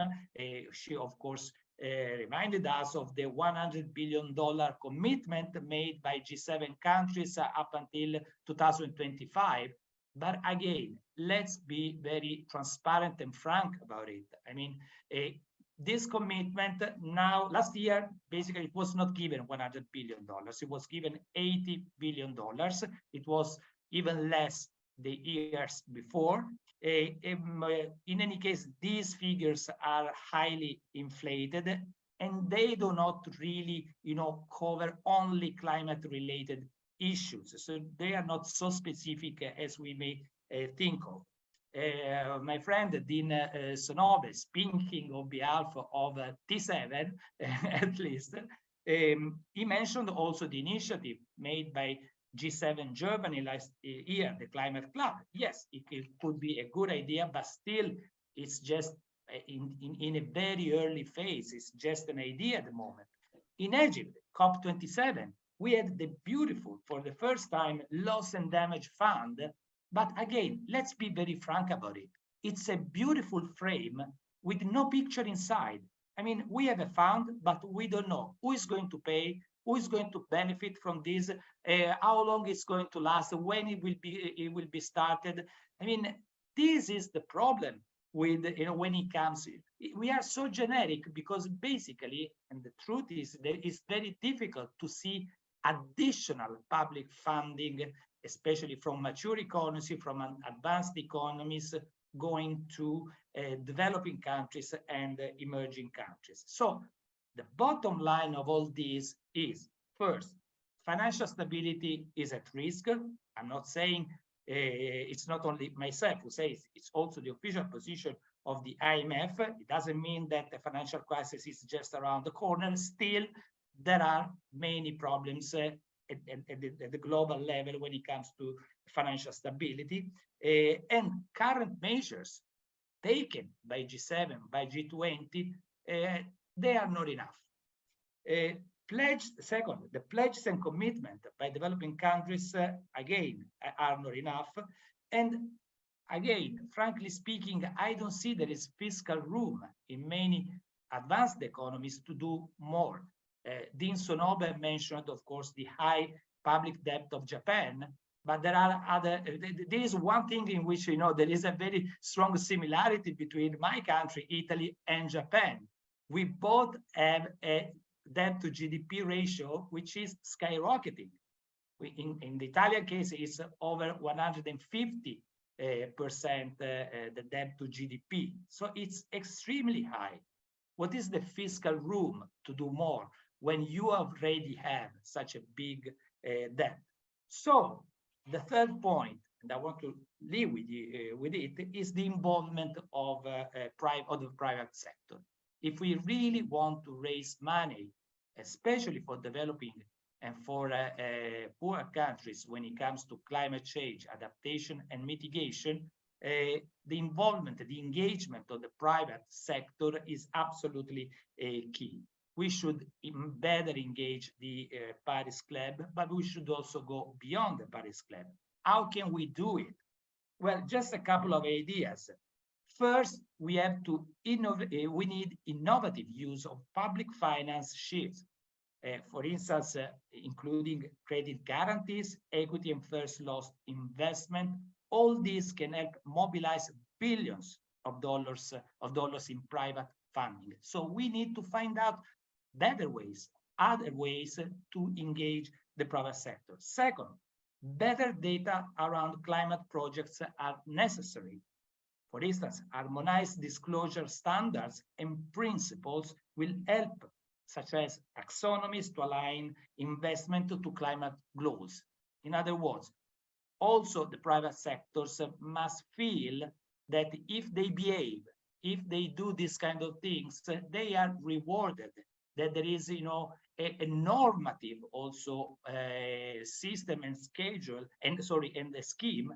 She, of course, reminded us of the $100 billion commitment made by G7 countries up until 2025. But again, let's be very transparent and frank about it. I mean, this commitment now, last year, basically, it was not given $100 billion. It was given $80 billion. It was even less the years before. In any case, these figures are highly inflated, and they do not really, cover only climate-related issues. So they are not so specific as we may think of. My friend Dean Sonobe, speaking on behalf of T7, at least, he mentioned also the initiative made by G7 Germany last year, the Climate Club. Yes, it could be a good idea, but still it's just in a very early phase. It's just an idea at the moment. In Egypt, COP27, we had the beautiful, for the first time, loss and damage fund. But again, let's be very frank about it. It's a beautiful frame with no picture inside. I mean, we have a fund, but we don't know who is going to pay, who is going to benefit from this, how long it's going to last, when it will be started. I mean, this is the problem with, when it comes, we are so generic because basically, and the truth is that it's very difficult to see additional public funding, especially from mature economies, from advanced economies, going to developing countries and emerging countries. So the bottom line of all this is, first, financial stability is at risk. I'm not saying it's not only myself who says it's also the official position of the IMF. It doesn't mean that the financial crisis is just around the corner. Still, there are many problems at the global level when it comes to financial stability. And current measures taken by G7, by G20, they are not enough. Second, the pledges and commitment by developing countries, again, are not enough. And again, frankly speaking, I don't see there is fiscal room in many advanced economies to do more. Dean Sonobe mentioned, of course, the high public debt of Japan, but there are other, there is one thing in which, there is a very strong similarity between my country, Italy, and Japan. We both have a debt to GDP ratio, which is skyrocketing. In the Italian case, it's over 150%, the debt to GDP. So it's extremely high. What is the fiscal room to do more when you already have such a big debt? So the third point, and I want to leave with it, is the involvement of the private sector. if we really want to raise money, especially for developing and for poor countries when it comes to climate change, adaptation and mitigation, the involvement, the engagement of the private sector is absolutely key. We should better engage the Paris Club, but we should also go beyond the Paris Club. How can we do it? Well, just a couple of ideas. First, we have to innovate. We need innovative use of public finance shifts. For instance, including credit guarantees, equity and first loss investment. All these can help mobilize billions of dollars in private funding. So we need to find out better ways, other ways to engage the private sector. Second, better data around climate projects are necessary. For instance, harmonized disclosure standards and principles will help, such as taxonomies to align investment to climate goals. In other words, also the private sectors must feel that if they behave, if they do these kind of things, they are rewarded, that there is, a normative also system and schedule, and a scheme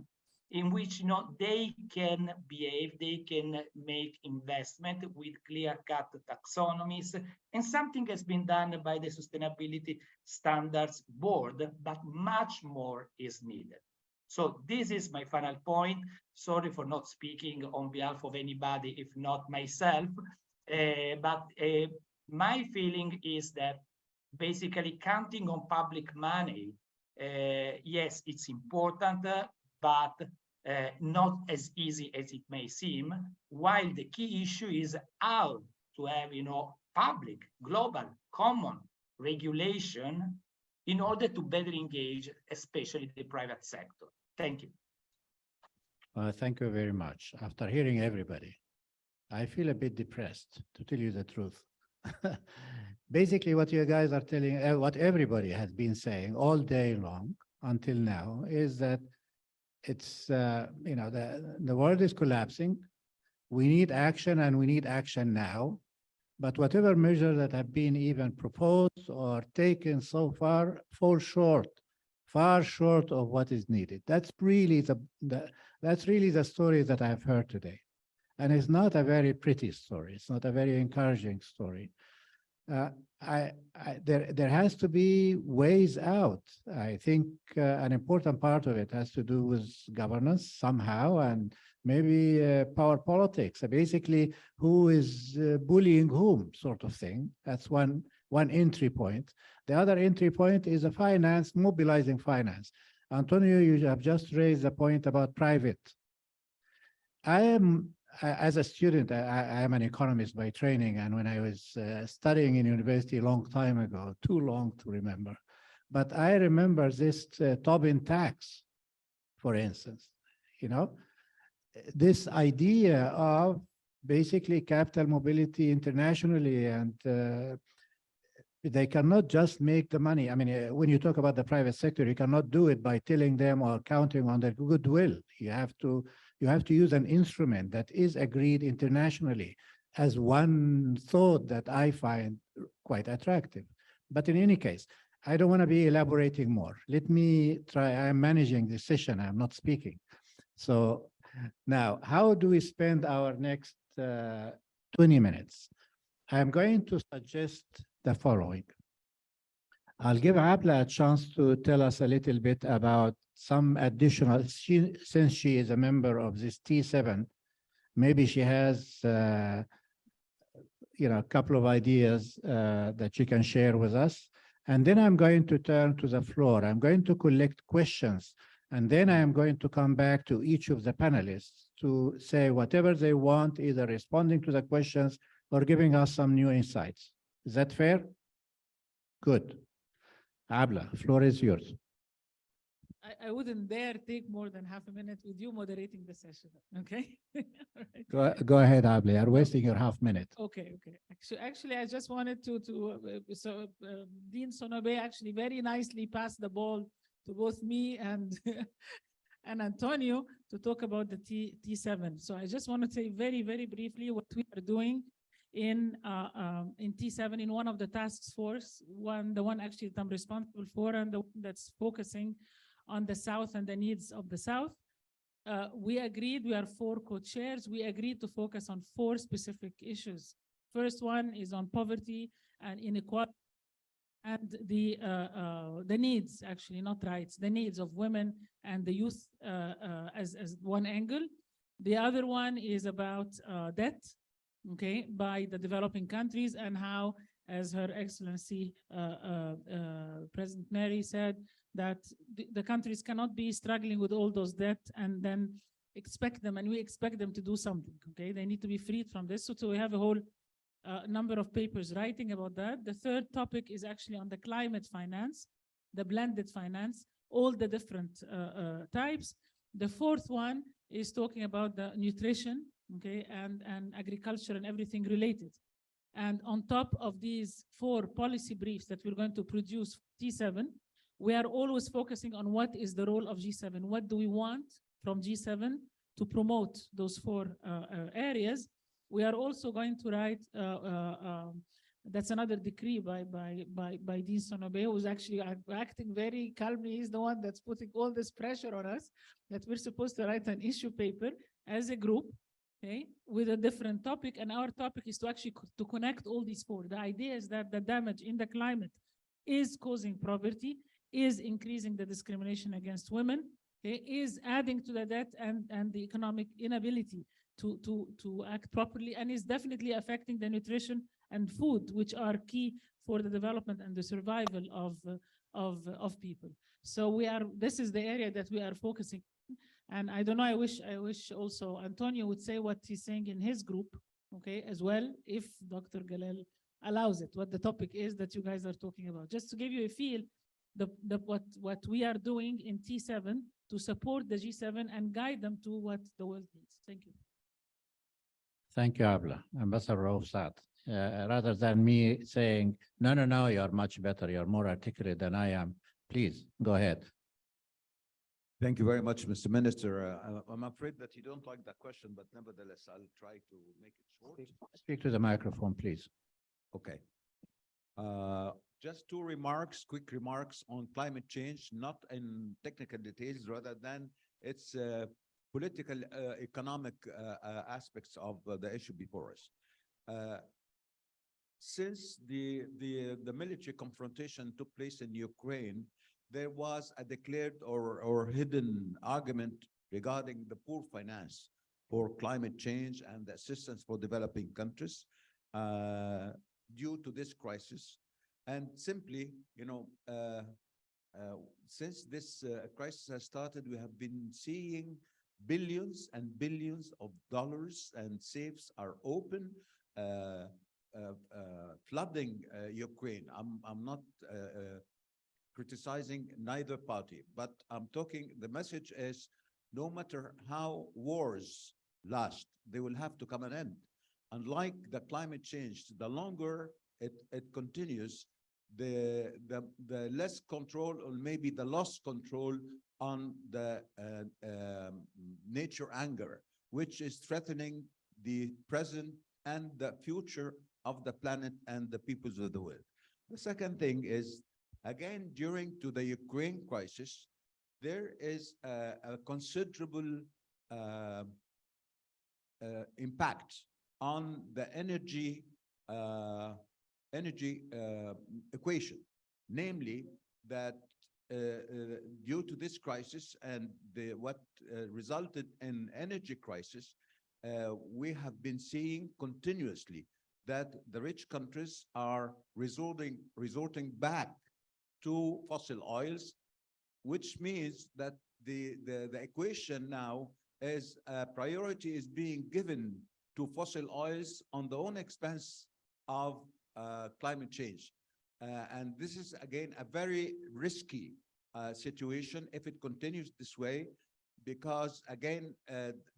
in which, they can behave, they can make investment with clear-cut taxonomies, and something has been done by the Sustainability Standards Board, but much more is needed. So this is my final point. Sorry for not speaking on behalf of anybody, if not myself, but my feeling is that basically counting on public money, yes, it's important, but not as easy as it may seem, while the key issue is how to have, public, global, common regulation in order to better engage, especially the private sector. Thank you. Thank you very much. After hearing everybody, I feel a bit depressed, to tell you the truth. Basically, what you guys are telling, what everybody has been saying all day long until now, is that it's, the world is collapsing. We need action, and we need action now. But whatever measures that have been even proposed or taken so far fall short, far short of what is needed. That's really the story that I've heard today. And it's not a very pretty story. It's not a very encouraging story. There has to be ways out. I think an important part of it has to do with governance somehow, and maybe power politics. Basically, who is bullying whom, sort of thing. That's one entry point. The other entry point is a finance, mobilizing finance. Antonio, you have just raised the point about private. As a student, I am an economist by training, and when I was studying in university a long time ago, too long to remember, but I remember this Tobin tax, for instance, this idea of basically capital mobility internationally, and they cannot just make the money. I mean, when you talk about the private sector, you cannot do it by telling them or counting on their goodwill. You have to use an instrument that is agreed internationally, as one thought that I find quite attractive. But in any case, I don't want to be elaborating more. Let me try. I'm managing this session. I'm not speaking. So now, how do we spend our next 20 minutes? I'm going to suggest the following. I'll give Abla a chance to tell us a little bit about some additional, since she is a member of this T7, maybe she has a couple of ideas that she can share with us. And then I'm going to turn to the floor. I'm going to collect questions, and then I'm going to come back to each of the panelists to say whatever they want, either responding to the questions or giving us some new insights. Is that fair? Good. Abla, floor is yours. I wouldn't dare take more than half a minute with you moderating the session, okay? Right. Go ahead, Abla. You're wasting your half minute. Okay. Actually, I just wanted to Dean Sonobe actually very nicely passed the ball to both me and and Antonio to talk about the T7. So I just want to say very, very briefly what we are doing in T7 in one of the task force, the one actually that I'm responsible for, and the one that's focusing on the South and the needs of the South. We agreed, we are 4 co-chairs, we agreed to focus on 4 specific issues. First one is on poverty and inequality, and the needs, actually not rights, the needs of women and the youth as one angle. The other one is about debt, okay, by the developing countries, and how, as Her Excellency President Mary said, that the countries cannot be struggling with all those debt and then expect them, and we expect them to do something, okay? They need to be freed from this. So we have a whole number of papers writing about that. The third topic is actually on the climate finance, the blended finance, all the different types. The fourth one is talking about the nutrition, okay, and agriculture and everything related. And on top of these 4 policy briefs that we're going to produce T7, we are always focusing on what is the role of G7. What do we want from G7 to promote those 4 areas? We are also going to write, that's another decree by Dean Sonobe, who's actually acting very calmly. He's the one that's putting all this pressure on us, that we're supposed to write an issue paper as a group, okay, with a different topic. And our topic is to actually to connect all these 4. The idea is that the damage in the climate is causing poverty, is increasing the discrimination against women, okay, is adding to the debt and the economic inability to act properly, and is definitely affecting the nutrition and food, which are key for the development and the survival of people. So this is the area that we are focusing. And I don't know, I wish also Antonio would say what he's saying in his group, okay, as well, if Dr. Galal allows it, what the topic is that you guys are talking about. Just to give you a feel, what we are doing in T7 to support the G7 and guide them to what the world needs. Thank you. Thank you, Abla. Ambassador Rofsat. Rather than me saying, no, you're much better, you're more articulate than I am, please go ahead. Thank you very much, Mr. Minister. I'm afraid that you don't like that question, but nevertheless, I'll try to make it short. Speak to the microphone, please. Okay. Just 2 remarks, quick remarks on climate change, not in technical details, rather than its political, economic aspects of the issue before us. Since the military confrontation took place in Ukraine, there was a declared or hidden argument regarding the poor finance for climate change and the assistance for developing countries due to this crisis. And simply, since this crisis has started, we have been seeing billions and billions of dollars, and safes are open, flooding Ukraine. I'm not criticizing neither party, but I'm talking, the message is, no matter how wars last, they will have to come an end. Unlike the climate change, the longer it continues, the less control, or maybe the lost control on the nature anger, which is threatening the present and the future of the planet and the peoples of the world. The second thing is, again, during the Ukraine crisis, there is a considerable impact on the energy equation, namely that due to this crisis and what resulted in energy crisis, we have been seeing continuously that the rich countries are resorting back to fossil oils, which means that the equation now is priority is being given to fossil oils on the own expense of climate change. And this is, again, a very risky situation if it continues this way, because, again,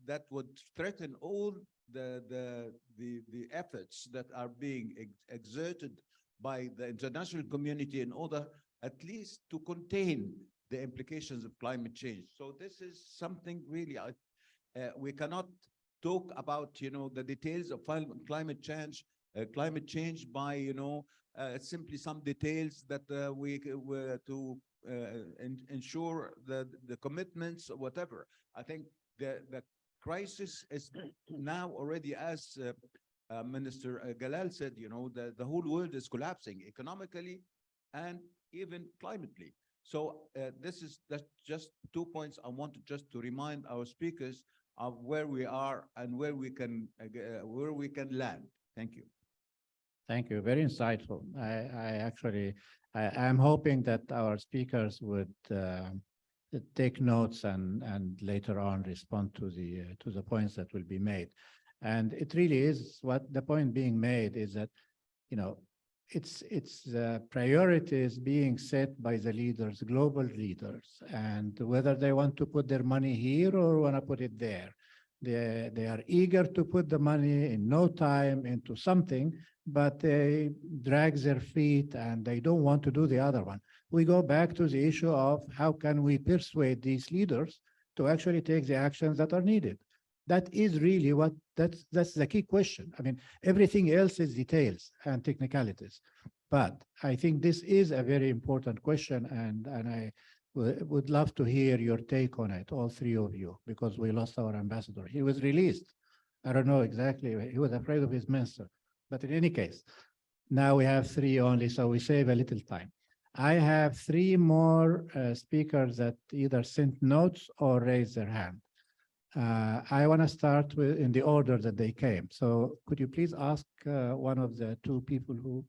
that would threaten all the efforts that are being exerted by the international community in order at least to contain the implications of climate change. So this is something really, we cannot talk about, the details of climate change climate change by, simply some details that we were to ensure the commitments or whatever. I think the crisis is now already, as Minister Galal said, the whole world is collapsing economically and even climately. So that's just 2 points I wanted just to remind our speakers of where we are and where we can land. Thank you. Thank you. Very insightful. I'm hoping that our speakers would take notes and later on respond to the points that will be made. And it really is what the point being made is that, it's the priorities being set by the leaders, global leaders, and whether they want to put their money here or want to put it there. They are eager to put the money in no time into something, but they drag their feet and they don't want to do the other one. We go back to the issue of how can we persuade these leaders to actually take the actions that are needed. That is really that's the key question. I mean, everything else is details and technicalities, but I think this is a very important question, and I would love to hear your take on it, all three of you, because we lost our ambassador. He was released. I don't know exactly. He was afraid of his minister, but in any case, now we have three only, so we save a little time. I have three more speakers that either sent notes or raised their hand. I want to start with in the order that they came. So could you please ask one of the two people who...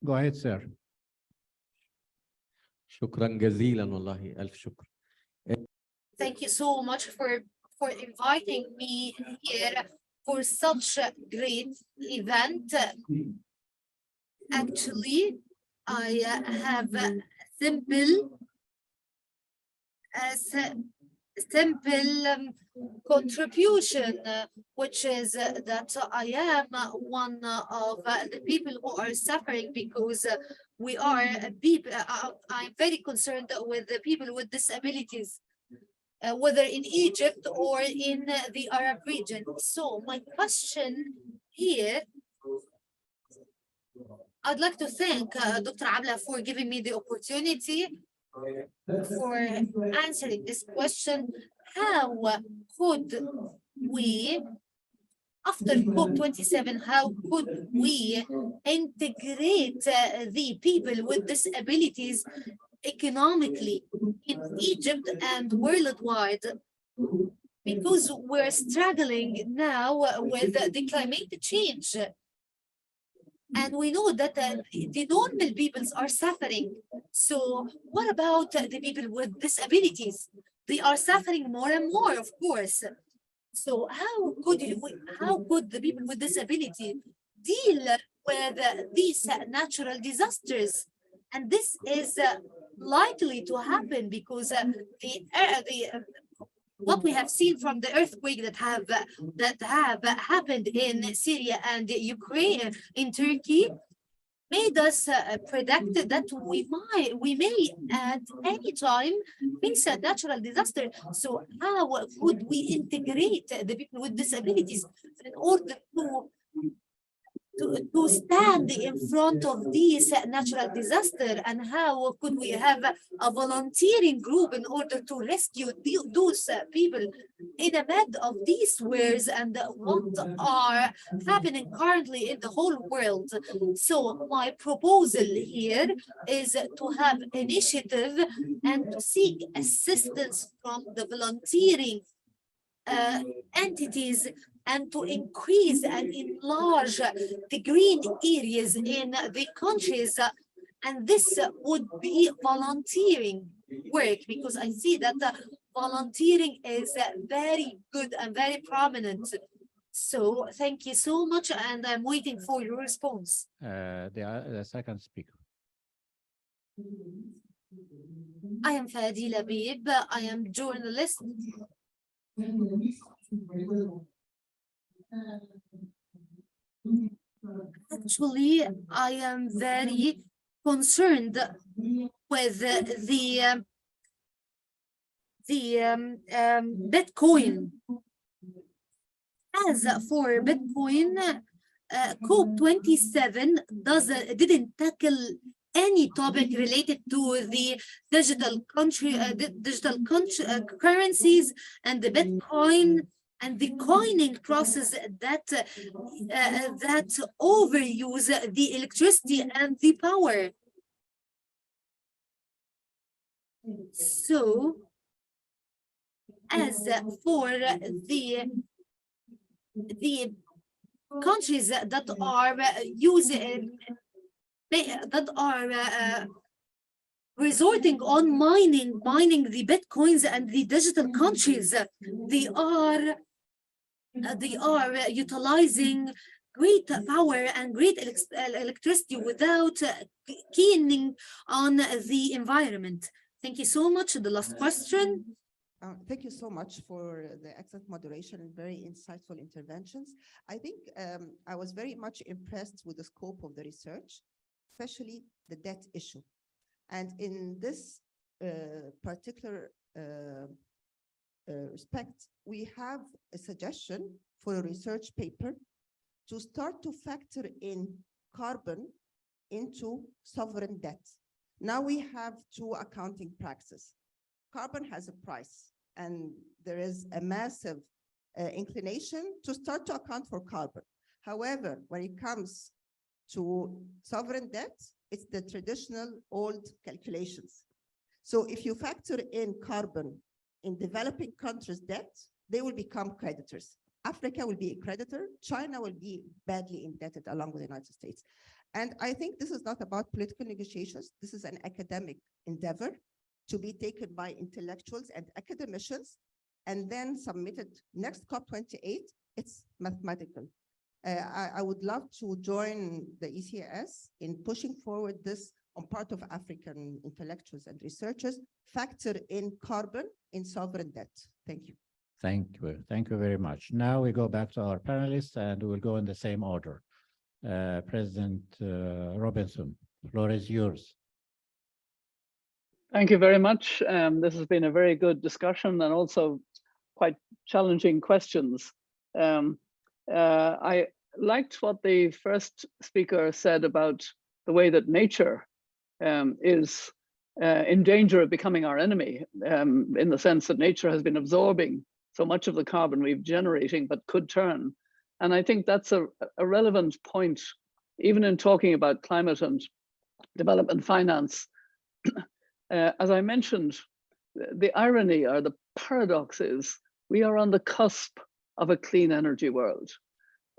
Go ahead, sir. شكرا جزيلا والله ألف شكر. Thank you so much for inviting me here for such a great event. Actually, I have a simple contribution, which is that I am one of the people who are suffering because we are people. I'm very concerned with the people with disabilities, whether in Egypt or in the Arab region. So my question here, I'd like to thank Dr. Abla for giving me the opportunity for answering this question. How could we, after COP27, how could we integrate the people with disabilities economically in Egypt and worldwide? Because we're struggling now with the climate change. And we know that the normal peoples are suffering. So what about the people with disabilities? They are suffering more and more, of course. So how could the people with disability deal with these natural disasters? And this is likely to happen because what we have seen from the earthquake that have happened in Syria and Ukraine, in Turkey, made us predict that we may at any time face a natural disaster. So how would we integrate the people with disabilities in order to stand in front of this natural disaster, and how could we have a volunteering group in order to rescue those people in the midst of these wars and what are happening currently in the whole world? So my proposal here is to have initiative and to seek assistance from the volunteering entities and to increase and enlarge the green areas in the countries. And this would be volunteering work, because I see that volunteering is very good and very prominent. So thank you so much, and I'm waiting for your response. The second speaker. I am Fadi Labib. I am journalist. Actually, I am very concerned with the Bitcoin As for Bitcoin, COP27 didn't tackle any topic related to the digital currencies and the Bitcoin and the coining process that overuse the electricity and the power. So, as for the countries that are resorting on mining the Bitcoins and the digital countries, they are utilizing great power and great electricity without keening on the environment. Thank you so much. The last question. Thank you so much for the excellent moderation and very insightful interventions. I think I was very much impressed with the scope of the research, especially the debt issue. And in this particular respect, we have a suggestion for a research paper to start to factor in carbon into sovereign debt. Now we have two accounting practices. Carbon has a price, and there is a massive inclination to start to account for carbon. However, when it comes to sovereign debt, it's the traditional old calculations. So if you factor in carbon in developing countries' debt, they will become creditors. Africa will be a creditor. China will be badly indebted along with the United States. And I think this is not about political negotiations. This is an academic endeavor to be taken by intellectuals and academicians and then submitted next COP28. It's mathematical. I would love to join the ECAS in pushing forward this on part of African intellectuals and researchers, factor in carbon in sovereign debt. Thank you. Thank you. Thank you very much. Now we go back to our panelists and we will go in the same order. President Robinson, the floor is yours. Thank you very much. This has been a very good discussion and also quite challenging questions. I liked what the first speaker said about the way that nature is in danger of becoming our enemy, in the sense that nature has been absorbing so much of the carbon we've generating, but could turn. And I think that's a relevant point, even in talking about climate and development finance. As I mentioned, the irony or the paradox is we are on the cusp of a clean energy world.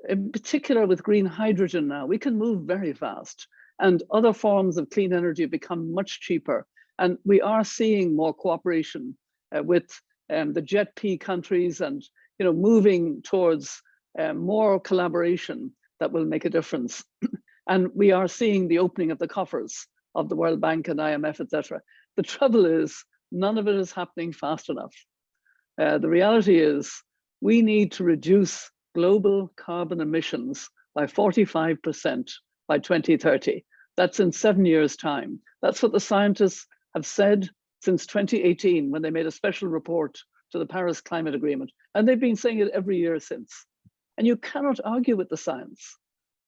In particular with green hydrogen now, we can move very fast and other forms of clean energy become much cheaper. And we are seeing more cooperation with the JET-P countries and moving towards more collaboration that will make a difference. And we are seeing the opening of the coffers of the World Bank and IMF, etc. The trouble is, none of it is happening fast enough. The reality is, we need to reduce global carbon emissions by 45% by 2030. That's in 7 years' time. That's what the scientists have said since 2018, when they made a special report to the Paris Climate Agreement. And they've been saying it every year since. And you cannot argue with the science.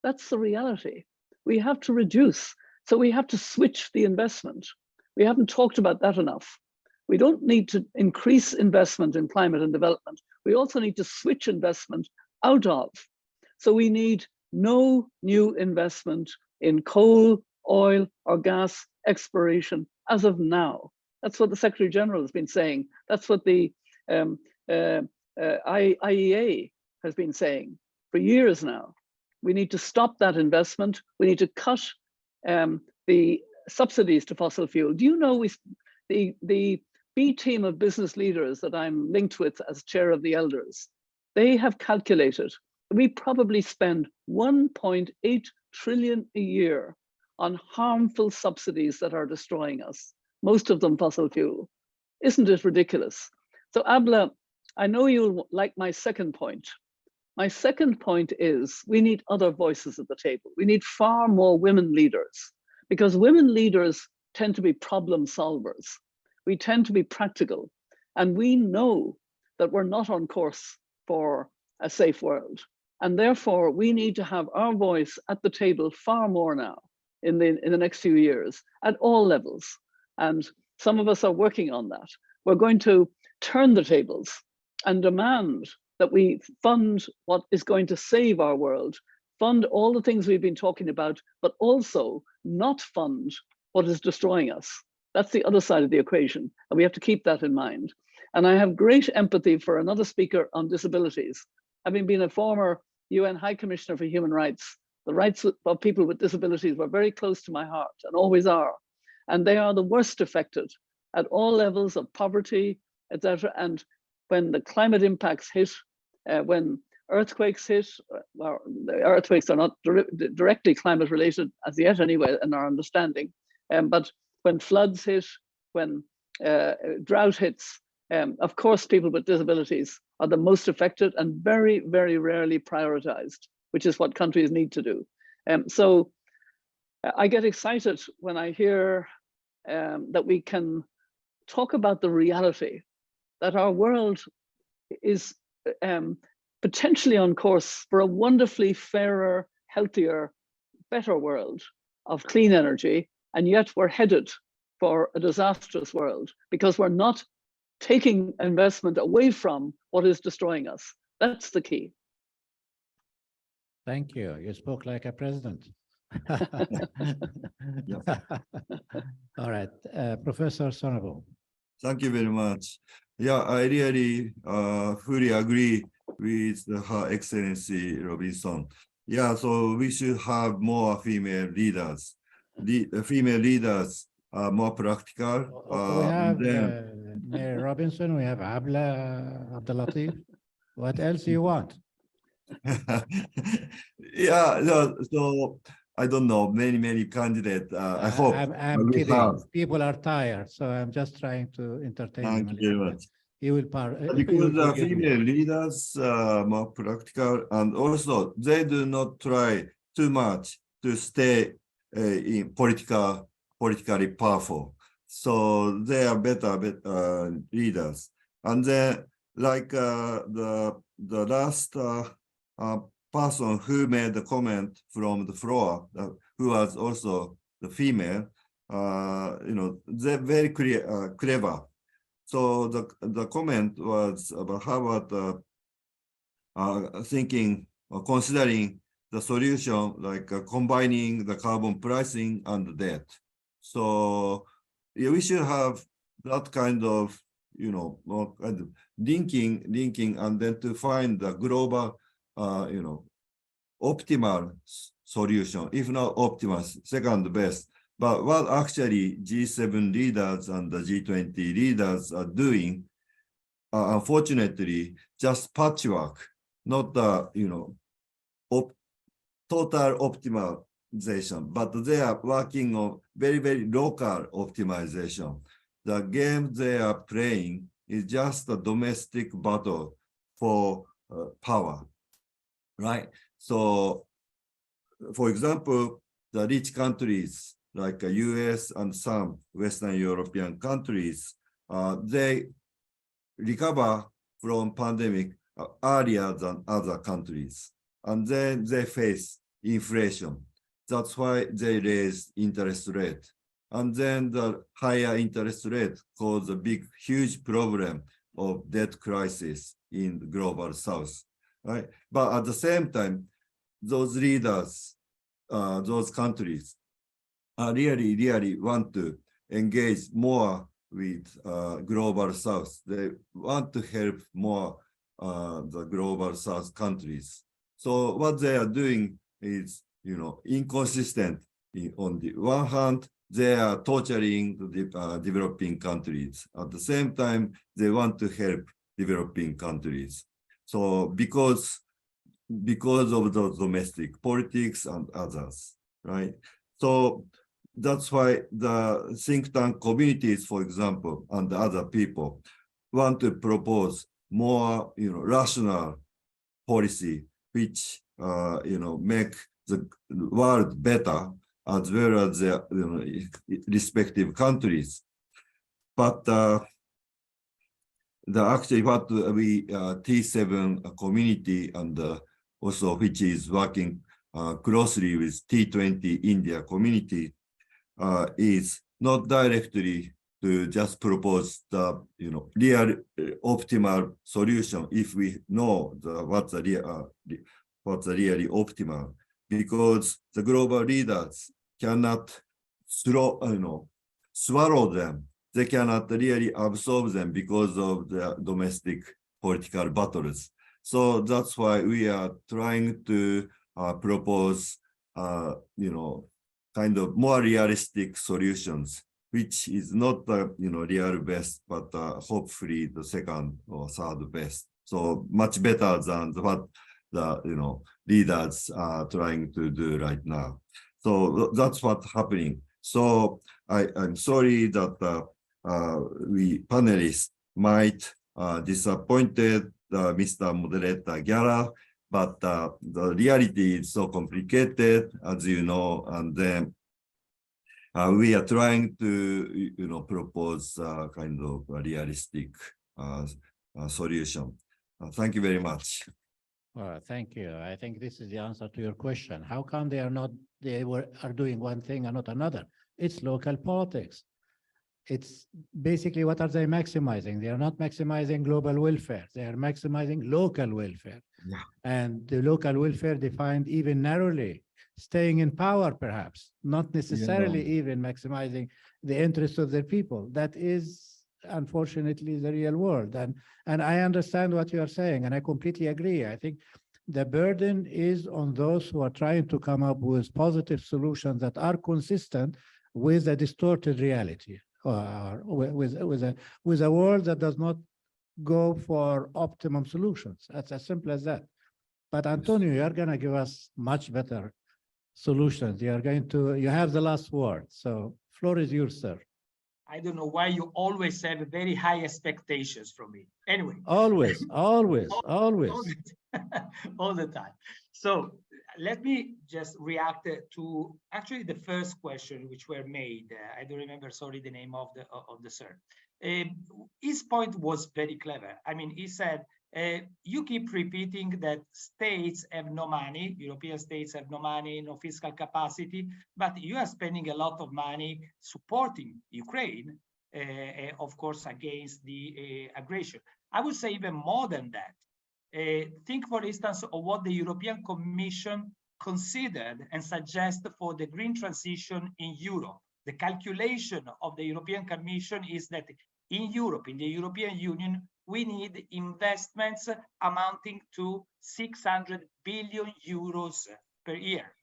That's the reality. We have to reduce. So we have to switch the investment. We haven't talked about that enough. We don't need to increase investment in climate and development. We also need to switch investment out of. So we need no new investment in coal, oil, or gas exploration as of now. That's what the Secretary General has been saying. That's what the IEA has been saying for years now. We need to stop that investment. We need to cut the subsidies to fossil fuel. Do you know the B team of business leaders that I'm linked with as chair of the elders, they have calculated we probably spend 1.8 trillion a year on harmful subsidies that are destroying us, most of them fossil fuel. Isn't it ridiculous? So Abla, I know you'll like my second point. My second point is we need other voices at the table. We need far more women leaders, because women leaders tend to be problem solvers. We tend to be practical, and we know that we're not on course for a safe world. And therefore, we need to have our voice at the table far more now in the next few years at all levels. And some of us are working on that. We're going to turn the tables and demand that we fund what is going to save our world, fund all the things we've been talking about, but also not fund what is destroying us. That's the other side of the equation, and we have to keep that in mind. And I have great empathy for another speaker on disabilities. Having been a former UN High Commissioner for Human Rights, the rights of people with disabilities were very close to my heart and always are. And they are the worst affected at all levels of poverty, etc. And when the climate impacts hit, when earthquakes hit, well, the earthquakes are not directly climate related as yet anyway, in our understanding. But when floods hit, when drought hits, of course, people with disabilities are the most affected and very, very rarely prioritized, which is what countries need to do. So I get excited when I hear that we can talk about the reality that our world is potentially on course for a wonderfully fairer, healthier, better world of clean energy, and yet we're headed for a disastrous world because we're not taking investment away from what is destroying us. That's the key. Thank you. You spoke like a president. All right, Professor Sonobe. Thank you very much. Yeah, I really fully agree with Her Excellency Robinson. Yeah, so we should have more female leaders. The female leaders are more practical. We have Mayor Robinson, we have Abla Abdelatif. What else do you want? Yeah, so I don't know, many candidates. I hope. I'm kidding. People are tired, so I'm just trying to entertain them. Thank you very much. He will because the female leaders are more practical, and also they do not try too much to stay in politically powerful. So they are better leaders. And then, like the last person who made the comment from the floor, who was also the female, they're very clever. So the comment was about how about thinking or considering the solution like combining the carbon pricing and the debt. So yeah, we should have that kind of more kind of linking, and then to find the global optimal solution, if not optimal, second best. But what actually G7 leaders and the G20 leaders are doing, unfortunately, just patchwork, not the total optimization, but they are working on very local optimization. The game they are playing is just a domestic battle for power, right? So, for example, the rich countries like the US and some Western European countries, they recover from pandemic earlier than other countries. And then they face inflation. That's why they raise interest rate. And then the higher interest rate caused a huge problem of debt crisis in the global south, right? But at the same time, those leaders, those countries, really want to engage more with global south. They want to help more the global south countries. So what they are doing is, inconsistent. On the one hand, they are torturing the developing countries. At the same time, they want to help developing countries. So because of the domestic politics and others, right? So that's why the think tank communities, for example, and other people want to propose more, rational policy, which, make the world better as well as their respective countries. But actually what we T7 community and also which is working closely with T20 India community is not directly to just propose the real optimal solution if we know what's the really optimal, because the global leaders cannot swallow them. They cannot really absorb them because of the domestic political battles. So that's why we are trying to propose, kind of more realistic solutions, which is not the real best, but hopefully the second or third best. So much better than what the leaders are trying to do right now. So that's what's happening. So I'm sorry that we panelists might disappointed Mr. Moderator Galal, but the reality is so complicated, as you know, and then we are trying to propose kind of a realistic solution. Thank you very much. Thank you. I think this is the answer to your question. How come they are doing one thing and not another? It's local politics. It's basically, what are they maximizing? They are not maximizing global welfare. They are maximizing local welfare. Yeah. And the local welfare defined even narrowly, staying in power perhaps, not necessarily even maximizing the interests of their people. That is unfortunately the real world. And I understand what you are saying, and I completely agree. I think the burden is on those who are trying to come up with positive solutions that are consistent with a distorted reality, or with a world that does not go for optimum solutions. That's as simple as that. But Antonio, you are going to give us much better solutions. You have the last word. So floor is yours, sir. I don't know why you always have very high expectations from me. Anyway. Always. All the time. So let me just react to actually the first question which were made. I don't remember, sorry, the name of the sir. His point was very clever. I mean, he said, you keep repeating that states have no money, European states have no money, no fiscal capacity, but you are spending a lot of money supporting Ukraine, of course, against the aggression. I would say even more than that. Think, for instance, of what the European Commission considered and suggested for the green transition in Europe. The calculation of the European Commission is that in Europe, in the European Union, we need investments amounting to 600 billion euros per year.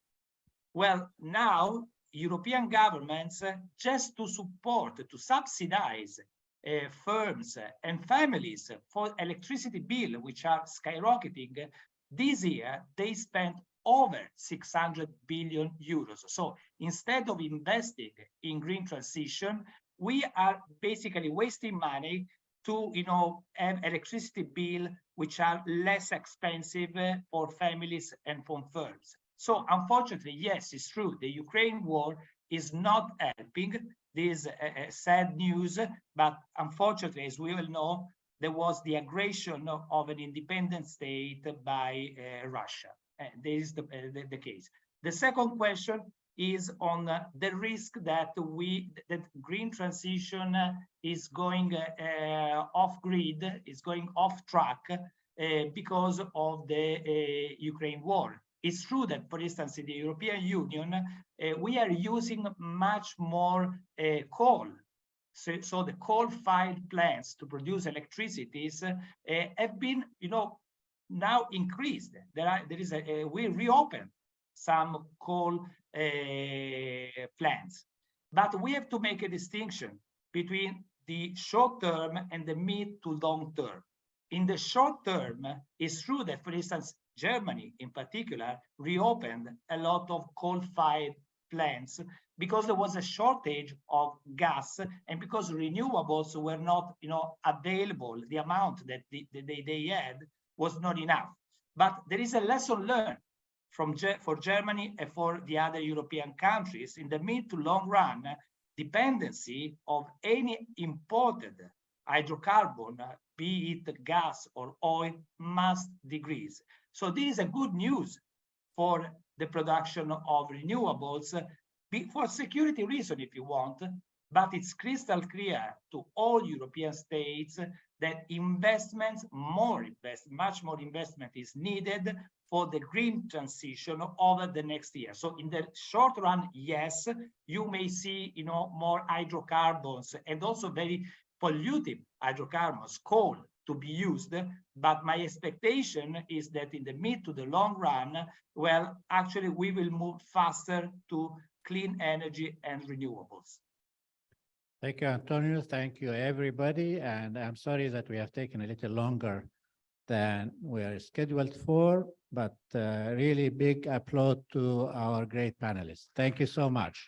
Well, now European governments, just to support, to subsidize firms and families for electricity bill, which are skyrocketing, this year they spent over 600 billion euros. So instead of investing in green transition, we are basically wasting money to have electricity bill which are less expensive for families and for firms. So unfortunately, yes, it's true, the Ukraine war is not helping. This is sad news, but unfortunately, as we all know, there was the aggression of an independent state by Russia. This is the case. The second question is on the risk that green transition is going off grid, is going off track because of the Ukraine war. It's true that, for instance, in the European Union, we are using much more coal. So the coal-fired plants to produce electricity have been, now increased. We reopened some coal plants, but we have to make a distinction between the short term and the mid to long term. In the short term, it's true that, for instance, Germany in particular reopened a lot of coal-fired plants because there was a shortage of gas and because renewables were not available. The amount that they had was not enough. But there is a lesson learned for Germany and for the other European countries. In the mid to long run, dependency of any imported hydrocarbon, be it gas or oil, must decrease. So this is a good news for the production of renewables, for security reason, if you want, but it's crystal clear to all European states that much more investment is needed for the green transition over the next year. So in the short run, yes, you may see, more hydrocarbons and also very polluting hydrocarbons, coal, to be used, but my expectation is that in the mid to the long run, well, actually we will move faster to clean energy and renewables. Thank you, Antonio. Thank you, everybody. And I'm sorry that we have taken a little longer than we are scheduled for, but really big applaud to our great panelists. Thank you so much.